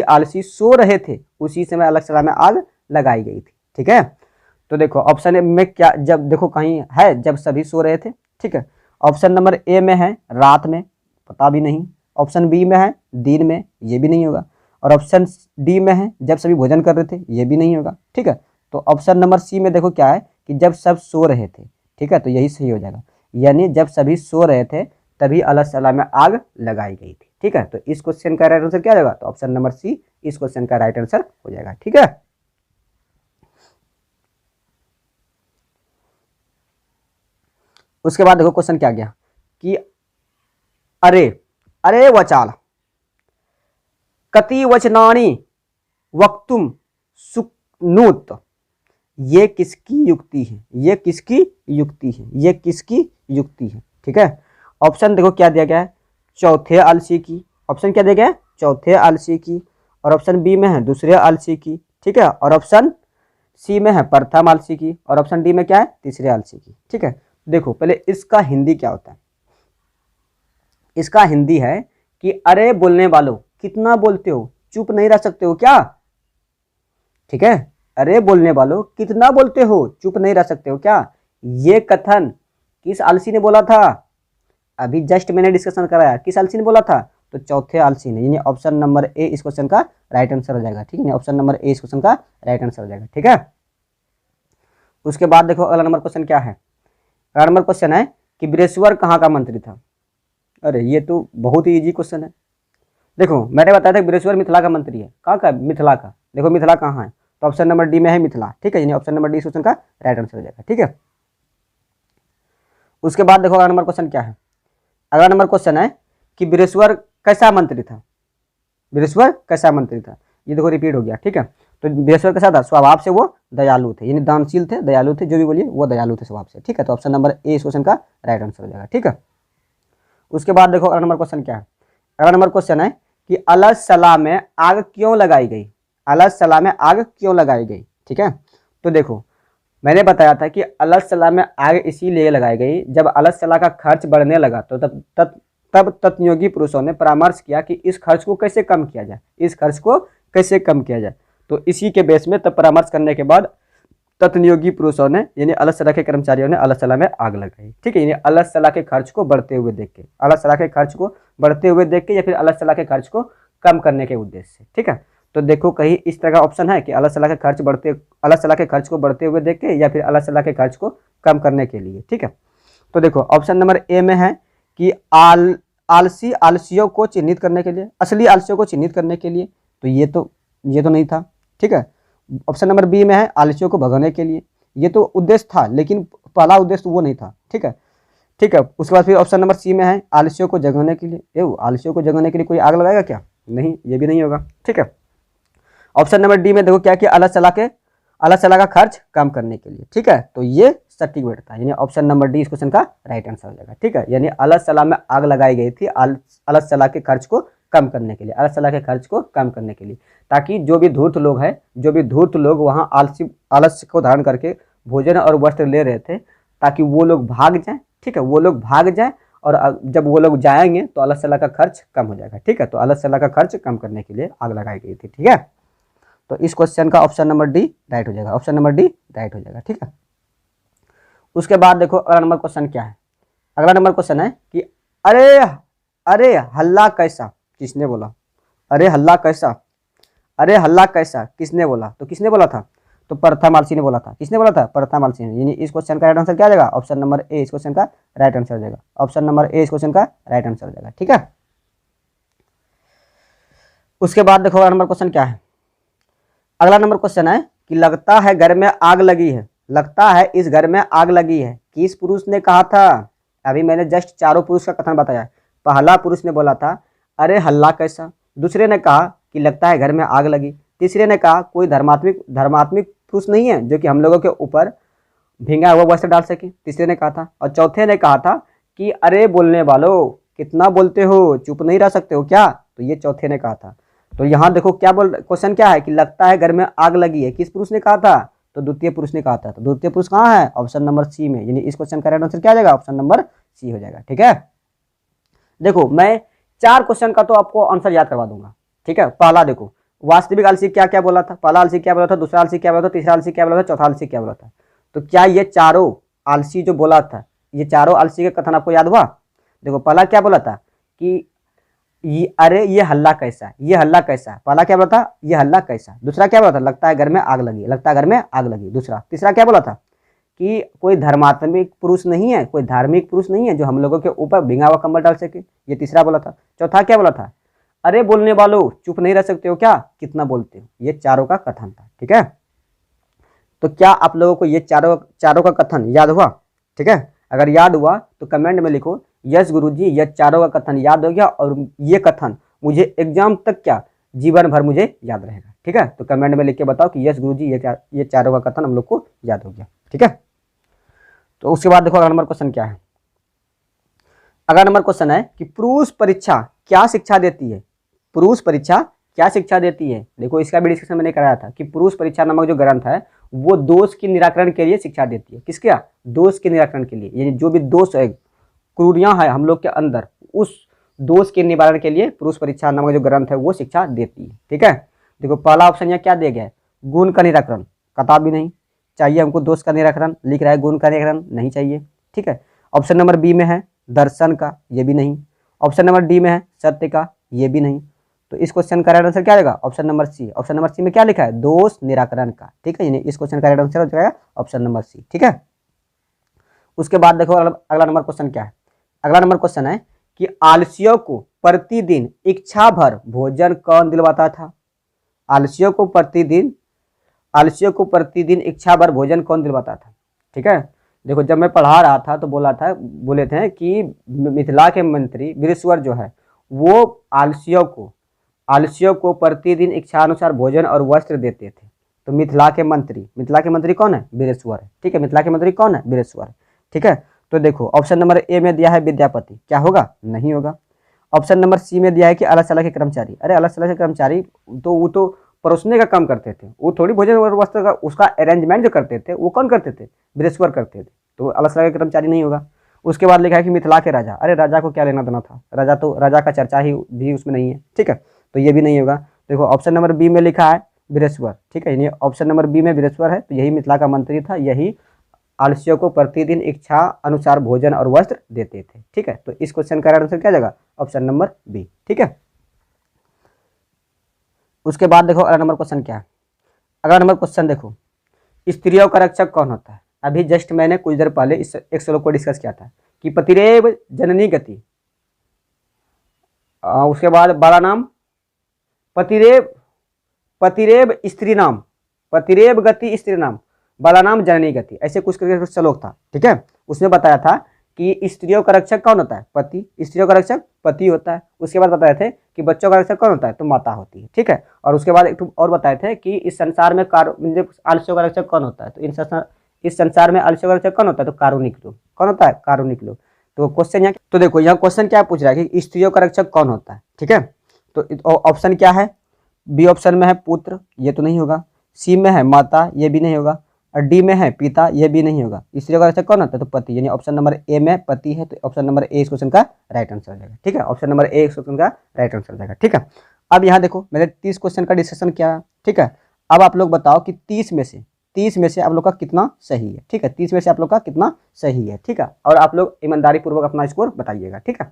Speaker 1: आलसी सो रहे थे उसी समय अलग सलाह में आग लगाई गई थी, ठीक है। तो देखो ऑप्शन ए में क्या, जब देखो कहीं है जब सभी सो रहे थे, ठीक है। ऑप्शन नंबर ए में है रात में, पता भी नहीं। ऑप्शन बी में है दिन में, ये भी नहीं होगा। और ऑप्शन डी में है जब सभी भोजन कर रहे थे, ये भी नहीं होगा, ठीक है। तो ऑप्शन नंबर सी में देखो क्या है कि जब सब सो रहे थे, ठीक है, तो यही सही हो जाएगा, यानी जब सभी सो रहे थे तभी अलग सलाह में आग लगाई गई थी, ठीक है। तो इस क्वेश्चन का राइट आंसर क्या होगा? तो ऑप्शन नंबर सी इस क्वेश्चन का राइट आंसर हो जाएगा, ठीक है। उसके बाद देखो क्वेश्चन क्या गया कि अरे अरे वचाल कति वचनानी वक्तुम सुक्नुत, ये किसकी युक्ति है, ये किसकी युक्ति है, ये किसकी युक्ति है, ठीक है। ऑप्शन देखो क्या दिया गया है, चौथे आलसी की। ऑप्शन क्या दिया गया है? चौथे आलसी की। और ऑप्शन बी में है दूसरे आलसी की, ठीक है। और ऑप्शन सी में है प्रथम आलसी की। और ऑप्शन डी में क्या है? तीसरे आलसी की, ठीक है। देखो पहले इसका हिंदी क्या होता है। इसका हिंदी है कि अरे बोलने वालों कितना बोलते हो, चुप नहीं रह सकते हो क्या, ठीक है। अरे बोलने वालों कितना बोलते हो, चुप नहीं रह सकते हो क्या, ये कथन किस आलसी ने बोला था? अभी जस्ट मैंने डिस्कशन कराया, किस आलसी ने बोला था? तो चौथे आलसी ने, यानी ऑप्शन नंबर ए इस क्वेश्चन का राइट आंसर हो जाएगा, ठीक है। ऑप्शन नंबर ए इस क्वेश्चन का राइट आंसर हो जाएगा, ठीक है। उसके बाद देखो अगला नंबर क्वेश्चन क्या है। अगला नंबर क्वेश्चन है कि बृहस्पति कहाँ का मंत्री था। अरे ये तो बहुत ही इजी क्वेश्चन है। देखो मैंने बताया था बृहस्पति मिथिला का मंत्री है, कहाँ का? मिथिला का। देखो मिथिला कहाँ है? तो ऑप्शन नंबर डी में है मिथिला, ठीक है, यानी ऑप्शन नंबर डी इस क्वेश्चन का राइट आंसर हो जाएगा, ठीक है। उसके बाद देखो अगला नंबर क्वेश्चन क्या है। अगला नंबर क्वेश्चन है कि बृहस्पति कैसा मंत्री था, बृहस्पति कैसा मंत्री था, ये देखो रिपीट हो गया, ठीक है। तो बृहस्पति कैसा था? स्वभाव से वो दयालु थे, यानी दानशील थे, दयालु थे, जो भी बोलिए वो दयालु थे स्वभाव से, ठीक है। तो ऑप्शन नंबर ए इस क्वेश्चन का राइट आंसर हो जाएगा, ठीक है। उसके बाद देखो अगला नंबर क्वेश्चन क्या है। अगला नंबर क्वेश्चन है कि अलग सलाह में आग क्यों लगाई गई, अलग सलाह में आग क्यों लगाई गई, ठीक है। तो देखो मैंने बताया था कि अलग सलाह में आग इसीलिए लगाई गई जब अलग सलाह का खर्च बढ़ने लगा, तो तब तत्नियोगी पुरुषों ने परामर्श किया कि इस खर्च को कैसे कम किया जाए, इस खर्च को कैसे कम किया जाए। तो इसी के बेस में तब परामर्श करने के बाद तत्नियोगी पुरुषों ने यानी अलग सलाह के कर्मचारियों ने अलग सलाह में आग लगाई, ठीक है। यानी अलग सलाह के खर्च को बढ़ते हुए देख के, अलग सलाह के खर्च को बढ़ते हुए देख के या फिर अलग सलाह के खर्च को कम करने के उद्देश्य से, ठीक है। तो देखो कहीं इस तरह का ऑप्शन है कि अलग सलाह के खर्च बढ़ते, अलग सलाह के खर्च को बढ़ते हुए देख के या फिर अलग सलाह के खर्च को कम करने के लिए, ठीक है। तो देखो ऑप्शन नंबर ए में है कि आलसियों को चिन्हित करने के लिए, असली आलसियों को चिन्हित करने के लिए, तो ये तो नहीं था, ठीक है। ऑप्शन नंबर बी में है आलसियों को भगाने के लिए, ये तो उद्देश्य था लेकिन पहला उद्देश्य वो नहीं था, ठीक है, ठीक है। उसके बाद फिर ऑप्शन नंबर सी में है आलसियों को जगाने के लिए, आलसियों को जगाने के लिए कोई आग लगाएगा क्या? नहीं, ये भी नहीं होगा, ठीक है। ऑप्शन नंबर डी में देखो क्या कि अलग सलाह का खर्च कम करने के लिए, ठीक है। तो ये सटीक बैठता है, यानी ऑप्शन नंबर डी इस क्वेश्चन का राइट आंसर हो जाएगा, ठीक है। यानी अलग सलाह में आग लगाई गई थी अलग सलाह के खर्च को कम करने के लिए, अलग सलाह के खर्च को कम करने के लिए, ताकि जो भी धूर्त लोग हैं, जो भी धूर्त लोग वहाँ आलस्य को धारण करके भोजन और वस्त्र ले रहे थे, ताकि वो लोग भाग जाएं, ठीक है, वो लोग भाग जाएं। और जब वो लोग जाएंगे तो अलग सलाह का खर्च कम हो जाएगा, ठीक है। तो अलग सलाह का खर्च कम करने के लिए आग लगाई गई थी, ठीक है। तो इस क्वेश्चन का ऑप्शन नंबर डी राइट हो जाएगा, ऑप्शन नंबर डी राइट हो जाएगा, ठीक है। उसके बाद देखो अगला नंबर क्वेश्चन क्या है। अगला नंबर क्वेश्चन है कि अरे अरे हल्ला कैसा किसने बोला, अरे हल्ला कैसा, अरे हल्ला कैसा किसने बोला, तो किसने बोला था, तो परथामालसी ने बोला था। किसने बोला था, परथामालसी ने। यानी इस क्वेश्चन का राइट आंसर क्या आ जाएगा, ऑप्शन नंबर ए इस क्वेश्चन का राइट आंसर हो जाएगा। ऑप्शन नंबर ए इस क्वेश्चन का राइट आंसर हो जाएगा। ठीक है, उसके बाद देखो अगला नंबर क्वेश्चन क्या है। अगला नंबर क्वेश्चन है कि लगता है घर में आग लगी है, लगता है इस घर में आग लगी है, किस पुरुष ने कहा था। अभी मैंने जस्ट चारों पुरुष का कथन बताया। पहला पुरुष ने बोला था अरे हल्ला कैसा, दूसरे ने कहा कि लगता है घर में आग लगी, तीसरे ने कहा कोई धर्मात्मिक पुरुष नहीं है जो कि हम लोगों के ऊपर भींगा हुआ वस्त्र डाल सके, तीसरे ने कहा था। और चौथे ने कहा था कि अरे बोलने वालों कितना बोलते हो, चुप नहीं रह सकते हो क्या, तो ये चौथे ने कहा था। तो यहाँ देखो क्या क्वेश्चन क्या है कि लगता है घर में आग लगी है, किस पुरुष ने कहा था, तो द्वितीय पुरुष ने कहा था। तो द्वितीय पुरुष कहाँ है, ऑप्शन नंबर सी में। यानी इस क्वेश्चन का राइट आंसर क्या आ जाएगा, ऑप्शन नंबर सी हो जाएगा। ठीक है, देखो मैं 4 क्वेश्चन का तो आपको आंसर याद करवा दूंगा। ठीक है, पहला देखो वास्तविक आलसी क्या क्या बोला था, पहला आलसी क्या बोला था, दूसरा आलसी क्या बोला था, तीसरा आलसी क्या बोला था, चौथा आलसी क्या बोला था। तो क्या ये चारों आलसी जो बोला था, ये चारों आलसी का कथन आपको याद हुआ। देखो पहला क्या बोला था कि अरे ये हल्ला कैसा, ये हल्ला कैसा, पहला क्या बोला था, ये हल्ला कैसा। दूसरा क्या बोला था, लगता है घर में आग लगी, लगता है घर में आग लगी। दूसरा, तीसरा क्या बोला था कि कोई धर्मात्मिक पुरुष नहीं है, कोई धार्मिक पुरुष नहीं है जो हम लोगों के ऊपर भींगा हुआ कंबल डाल सके, ये तीसरा बोला था। चौथा क्या बोला था, अरे बोलने वालों चुप नहीं रह सकते हो क्या, कितना बोलते हो। ये चारों का कथन था। ठीक है, तो क्या आप लोगों को ये चारों का कथन याद हुआ। ठीक है, अगर याद हुआ तो कमेंट में लिखो यस गुरुजी ये चारों का कथन याद हो गया और ये कथन मुझे एग्जाम तक क्या जीवन भर मुझे याद रहेगा। ठीक है, तो कमेंट में लिख के बताओ कि यस गुरुजी ये चारों का कथन हम लोग को याद हो गया। ठीक है, तो उसके बाद देखो अगला नंबर क्वेश्चन क्या है। अगला नंबर क्वेश्चन है कि पुरुष परीक्षा क्या शिक्षा देती है, पुरुष परीक्षा क्या शिक्षा देती है। देखो इसका भी डिस्कशन मैंने कराया था कि पुरुष परीक्षा नामक जो ग्रंथ है वो दोष के निराकरण के लिए शिक्षा देती है। किसके, दोष के निराकरण के लिए, यानी जो भी दोष है क्रूरियां है हम लोग के अंदर, उस दोष के निवारण के लिए पुरुष परीक्षा नामक जो ग्रंथ है वो शिक्षा देती है। ठीक है, देखो पहला ऑप्शन यहाँ क्या दिया गया है, गुण का निराकरण, कथा भी नहीं चाहिए हमको, दोष का निराकरण लिख रहा है, गुण का निराकरण नहीं चाहिए। ठीक है, ऑप्शन नंबर बी में है दर्शन का, ये भी नहीं। ऑप्शन नंबर डी में है सत्य का, ये भी नहीं। तो इस क्वेश्चन का राइट आंसर क्या आएगा, option number C. Option number C में क्या लिखा है, दोष निराकरण का। ठीक है, यानी इस क्वेश्चन का राइट आंसर हो जाएगा ऑप्शन नंबर सी। ठीक है, उसके बाद देखो अगला नंबर क्वेश्चन क्या है। अगला नंबर क्वेश्चन है कि आलसियों को प्रतिदिन इच्छा भर भोजन कौन दिलवाता था। आलसियों को प्रतिदिन इच्छा भर भोजन कौन दिलवाता था। ठीक है, देखो जब मैं पढ़ा रहा था तो बोले थे कि मिथिला के मंत्री वीरेश्वर जो है वो आलसियों को प्रतिदिन इच्छा अनुसार भोजन और वस्त्र देते थे। तो मिथिला के मंत्री कौन है, वीरेश्वर है। ठीक है, मिथिला के मंत्री कौन है, वीरेश्वर। ठीक है, तो देखो ऑप्शन नंबर ए में दिया है विद्यापति, क्या होगा, नहीं होगा। ऑप्शन नंबर सी में दिया है कि अलग के कर्मचारी, अरे अलग के कर्मचारी तो वो तो परोसने का काम करते थे, वो थोड़ी भोजन और वस्त्र का उसका अरेंजमेंट जो करते थे वो कौन करते थे, वीरेश्वर करते थे। तो अलग के कर्मचारी नहीं होगा। उसके बाद लिखा है कि मिथिला के राजा, अरे राजा को क्या लेना देना था, राजा का चर्चा ही भी उसमें नहीं है। ठीक है, तो ये भी नहीं होगा। देखो ऑप्शन नंबर बी में लिखा है वीरेश्वर। ठीक है, यानी ऑप्शन नंबर बी में वीरेश्वर है, तो यही मिथिला का मंत्री था, यही आलसियों को प्रतिदिन इच्छा अनुसार भोजन और वस्त्र देते थे। ठीक है, तो इस क्वेश्चन का आंसर क्या जाएगा, ऑप्शन नंबर बी। ठीक है, उसके बाद देखो अगला नंबर क्वेश्चन क्या है। अगला नंबर क्वेश्चन देखो, स्त्रियों का रक्षक कौन होता है। अभी जस्ट मैंने कुछ देर पहले इस एक श्लोक को डिस्कस किया था कि पतिरेव जननी गति, उसके बाद बाला नाम पतिरेव स्त्री नाम, पतिरेव गति स्त्री नाम, बाला नाम जननी गति, ऐसे कुछ करके श्लोक था। ठीक है, उसमें बताया था कि स्त्रियों का रक्षक कौन होता है, पति, स्त्रियों का रक्षक पति होता है। उसके बाद बताए थे कि बच्चों का रक्षक कौन होता है, तो माता होती है। ठीक है, और उसके बाद एक और बताए थे कि इस संसार में आलस्यों का रक्षक कौन होता है, तो इस संसार में आलस्यों का रक्षक कौन होता है, तो कारुणिक लोग। कौन होता है, कारुणिक लोग। तो क्वेश्चन यहाँ, तो देखो यहाँ क्वेश्चन क्या पूछ रहा है कि स्त्रियों का रक्षक कौन होता है। ठीक है, तो ऑप्शन क्या है, बी ऑप्शन में है पुत्र, ये तो नहीं होगा। सी में है माता, ये भी नहीं होगा। और डी में है पिता, ये भी नहीं होगा। स्त्रियों का रक्षक कौन होता है, तो पति, यानी ऑप्शन नंबर ए में पति है, तो ऑप्शन नंबर ए इस क्वेश्चन का राइट आंसर हो जाएगा। ठीक है, ऑप्शन नंबर ए इस क्वेश्चन का राइट आंसर हो जाएगा। ठीक है, अब यहाँ देखो मैंने 30 क्वेश्चन का डिस्कशन किया। ठीक है, अब आप लोग बताओ कि 30 में से 30 में से आप लोग का कितना सही है, ठीक है, 30 में से आप लोग का कितना सही है, ठीक है, और आप लोग ईमानदारी पूर्वक अपना स्कोर बताइएगा, ठीक है।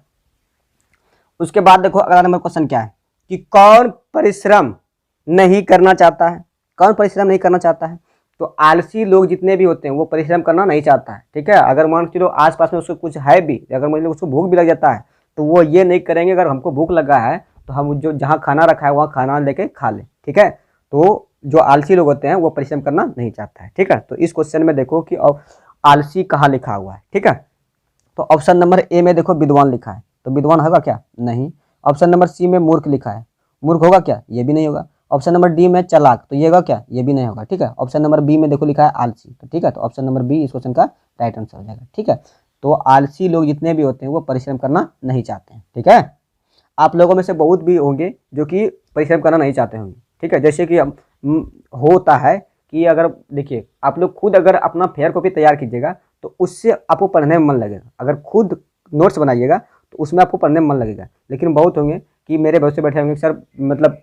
Speaker 1: उसके बाद देखो अगला नंबर क्वेश्चन क्या है कि कौन परिश्रम नहीं करना चाहता है, कौन परिश्रम नहीं करना चाहता है। तो आलसी लोग जितने भी होते हैं वो परिश्रम करना नहीं चाहता है, ठीक है। अगर मान के चलो आसपास में उसको कुछ है भी, अगर मान लो उसको भूख भी लग जाता है तो वो ये नहीं करेंगे, अगर हमको भूख लगा है तो हम जो जहाँ खाना रखा है वहाँ खाना लेके खा लें, ठीक है। तो जो आलसी लोग होते हैं वो परिश्रम करना नहीं चाहता है, ठीक है। तो इस क्वेश्चन में देखो कि आलसी कहाँ लिखा हुआ है, ठीक है। तो ऑप्शन नंबर ए में देखो विद्वान लिखा है, तो विद्वान होगा क्या, नहीं। ऑप्शन नंबर सी में मूर्ख लिखा है, मूर्ख होगा क्या, ये भी नहीं होगा। ऑप्शन नंबर डी में चालाक, तो ये होगा क्या, ये भी नहीं होगा, ठीक है। ऑप्शन नंबर बी में देखो लिखा है आलसी, तो ठीक है, तो ऑप्शन नंबर बी इस क्वेश्चन का राइट आंसर हो जाएगा, ठीक है। तो आलसी लोग जितने भी होते हैं वो परिश्रम करना नहीं चाहते हैं, ठीक है। आप लोगों में से बहुत भी होंगे जो कि परिश्रम करना नहीं चाहते होंगे, ठीक है। जैसे कि होता है कि अगर देखिए आप लोग खुद अगर अपना फेयर कॉपी तैयार कीजिएगा तो उससे आपको पढ़ने में मन लगेगा, अगर खुद नोट्स बनाइएगा तो उसमें आपको पढ़ने में मन लगेगा। लेकिन बहुत होंगे कि मेरे बहुत से बैठे होंगे सर मतलब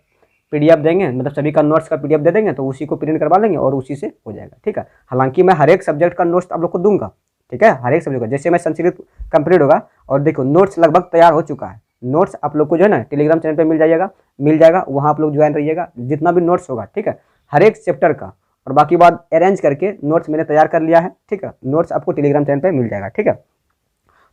Speaker 1: पीडीएफ देंगे, मतलब सभी का नोट्स का पीडीएफ दे देंगे तो उसी को प्रिंट करवा लेंगे और उसी से हो जाएगा, ठीक है। हालांकि मैं हर एक सब्जेक्ट का नोट्स आप लोग को दूंगा, ठीक है, हर एक सब्जेक्ट का। जैसे मैं संस्कृत कंप्लीट होगा और देखो नोट्स लगभग तैयार हो चुका है, नोट्स आप लोग को जो है ना टेलीग्राम चैनल पर मिल जाएगा, वहाँ आप लोग ज्वाइन रहिएगा, जितना भी नोट्स होगा, ठीक है, हर एक चैप्टर का। और बाकी बात अरेंज करके नोट्स मैंने तैयार कर लिया है, ठीक है, नोट्स आपको टेलीग्राम चैनल पे मिल जाएगा, ठीक है।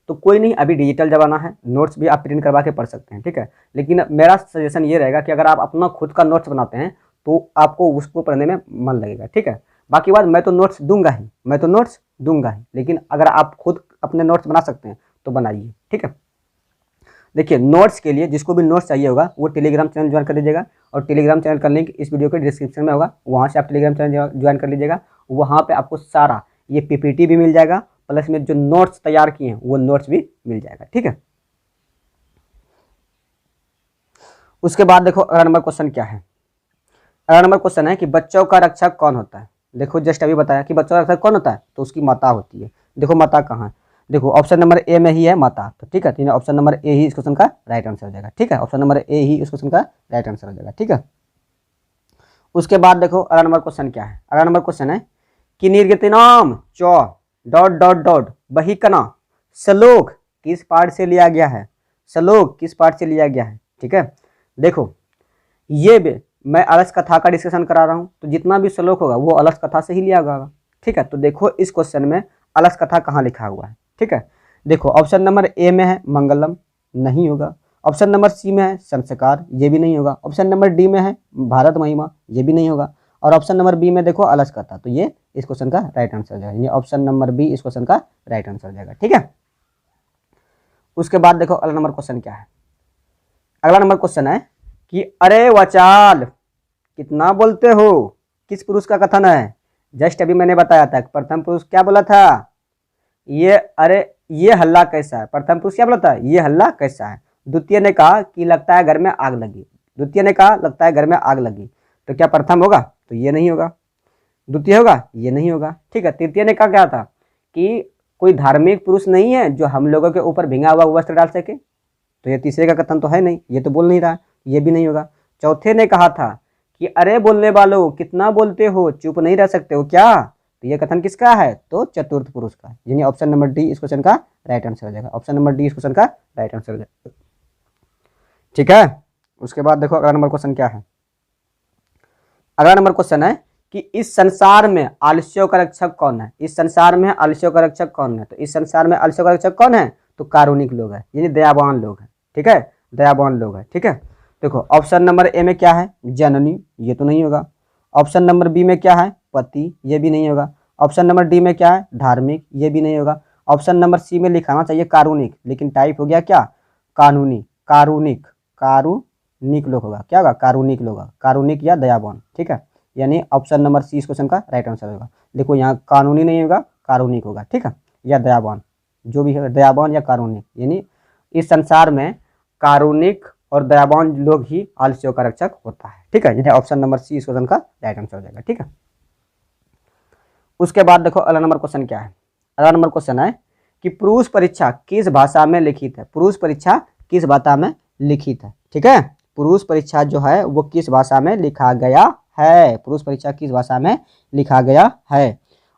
Speaker 1: तो कोई नहीं, अभी डिजिटल ज़माना है, नोट्स भी आप प्रिंट करवा के पढ़ सकते हैं, ठीक है। लेकिन मेरा सजेशन ये रहेगा कि अगर आप अपना खुद का नोट्स बनाते हैं तो आपको उसको पढ़ने में मन लगेगा, ठीक है। बाकी बात मैं तो नोट्स दूंगा ही, मैं तो नोट्स दूंगा ही, लेकिन अगर आप खुद अपने नोट्स बना सकते हैं तो बनाइए, ठीक है। देखिए नोट्स के लिए जिसको भी नोट्स चाहिए होगा वो टेलीग्राम चैनल ज्वाइन कर लीजिएगा, और टेलीग्राम चैनल का लिंक इस वीडियो के डिस्क्रिप्शन में होगा, वहाँ से आप टेलीग्राम चैनल ज्वाइन कर लीजिएगा। वहाँ पे आपको सारा ये पीपीटी भी मिल जाएगा, प्लस में जो नोट्स तैयार किए हैं वो नोट्स भी मिल जाएगा, ठीक है। उसके बाद देखो अगला नंबर क्वेश्चन क्या है। अगला नंबर क्वेश्चन है कि बच्चों का रक्षक कौन होता है। देखो जस्ट अभी बताया कि बच्चों का रक्षक कौन होता है, तो उसकी माता होती है। देखो माता कहाँ है, देखो ऑप्शन नंबर ए में ही है माता, तो ठीक है, तो ऑप्शन नंबर ए ही इस क्वेश्चन का राइट आंसर हो जाएगा, ठीक है, ऑप्शन नंबर ए ही इस क्वेश्चन का राइट आंसर हो जाएगा, ठीक है। उसके बाद देखो अगला नंबर क्वेश्चन क्या है। अगला नंबर क्वेश्चन है कि निर्गतिनाम चौ डॉट डॉट डॉट बही कना श्लोक किस पाठ से लिया गया है, श्लोक किस पाठ से लिया गया है, ठीक है। देखो ये मैं अलस कथा का डिस्कशन करा रहा हूँ, तो जितना भी श्लोक होगा वो अलस कथा से ही लिया होगा, ठीक है। तो देखो इस क्वेश्चन में अलस कथा कहाँ लिखा हुआ है, ठीक है। देखो ऑप्शन नंबर ए में है मंगलम, नहीं होगा। ऑप्शन नंबर सी में है संस्कार, ये भी नहीं होगा। ऑप्शन नंबर डी में है भारत महिमा, ये भी नहीं होगा। और ऑप्शन नंबर बी में देखो अलस कथा, तो ये इस क्वेश्चन का राइट आंसर हो जाएगा, ऑप्शन नंबर बी इस क्वेश्चन का राइट आंसर हो जाएगा, ठीक है। उसके बाद देखो अगला नंबर क्वेश्चन क्या है। अगला नंबर क्वेश्चन है कि अरे वचाल कितना बोलते हो किस पुरुष का कथन है। जस्ट अभी मैंने बताया था प्रथम पुरुष क्या बोला था, ये अरे ये हल्ला कैसा है। प्रथम पुरुष क्या बोला था, ये हल्ला कैसा है। द्वितीय ने कहा कि लगता है घर में आग लगी, द्वितीय ने कहा लगता है घर में आग लगी, तो क्या प्रथम होगा, तो ये नहीं होगा। द्वितीय होगा, ये नहीं होगा, ठीक है। तृतीय ने कहा क्या था कि कोई धार्मिक पुरुष नहीं है जो हम लोगों के ऊपर भिंगा हुआ वस्त्र डाल सके, तो ये तीसरे का कथन तो है नहीं, ये तो बोल नहीं रहा, ये भी नहीं होगा। चौथे ने कहा था कि अरे बोलने वालों कितना बोलते हो, चुप नहीं रह सकते हो क्या, तो ये कथन किसका है, तो चतुर्थ पुरुष का, यानी ऑप्शन नंबर डी इस क्वेश्चन का राइट आंसर हो जाएगा, ऑप्शन नंबर डी इस क्वेश्चन का राइट आंसर हो जाएगा, ठीक है। उसके बाद देखो अगला नंबर क्वेश्चन क्या है। अगला नंबर क्वेश्चन है कि इस संसार में आलस्यों का रक्षक कौन है। इस संसार में आलस्यों का रक्षक कौन है, तो इस संसार में आलस्यों का रक्षक कौन है, तो कारुणिक लोग है, यानी दयावान लोग हैं, ठीक है, दयावान लोग हैं, ठीक है। देखो ऑप्शन नंबर ए में क्या है जननी, ये तो नहीं होगा। ऑप्शन नंबर बी में क्या है पति, ये भी नहीं होगा। ऑप्शन नंबर डी में क्या है धार्मिक, ये भी नहीं होगा। ऑप्शन नंबर सी में लिखाना चाहिए कारुणिक, लेकिन टाइप हो गया क्या कानूनी, कारुणिक, कारुणिक लोग होगा, क्या होगा कारुणिक लोग होगा, कारुणिक या दयावान, ठीक है, यानी ऑप्शन नंबर सी इस क्वेश्चन का राइट आंसर होगा। देखो यहाँ कानूनी नहीं होगा, कारुणिक होगा, ठीक है, या दयावान, जो भी है दयावान या कारुणिक, यानी इस संसार में कारुणिक और दयावान लोग ही आलस्यों का रक्षक होता है, ठीक है, जिन्हें ऑप्शन नंबर सी इस क्वेश्चन का राइट आंसर हो जाएगा, ठीक है। उसके बाद देखो अगला नंबर क्वेश्चन क्या है। अगला नंबर क्वेश्चन है कि पुरुष परीक्षा किस भाषा में लिखित है। पुरुष परीक्षा किस भाषा में लिखित है, ठीक है, पुरुष परीक्षा जो है वो किस भाषा में लिखा गया है, पुरुष परीक्षा किस भाषा में लिखा गया है।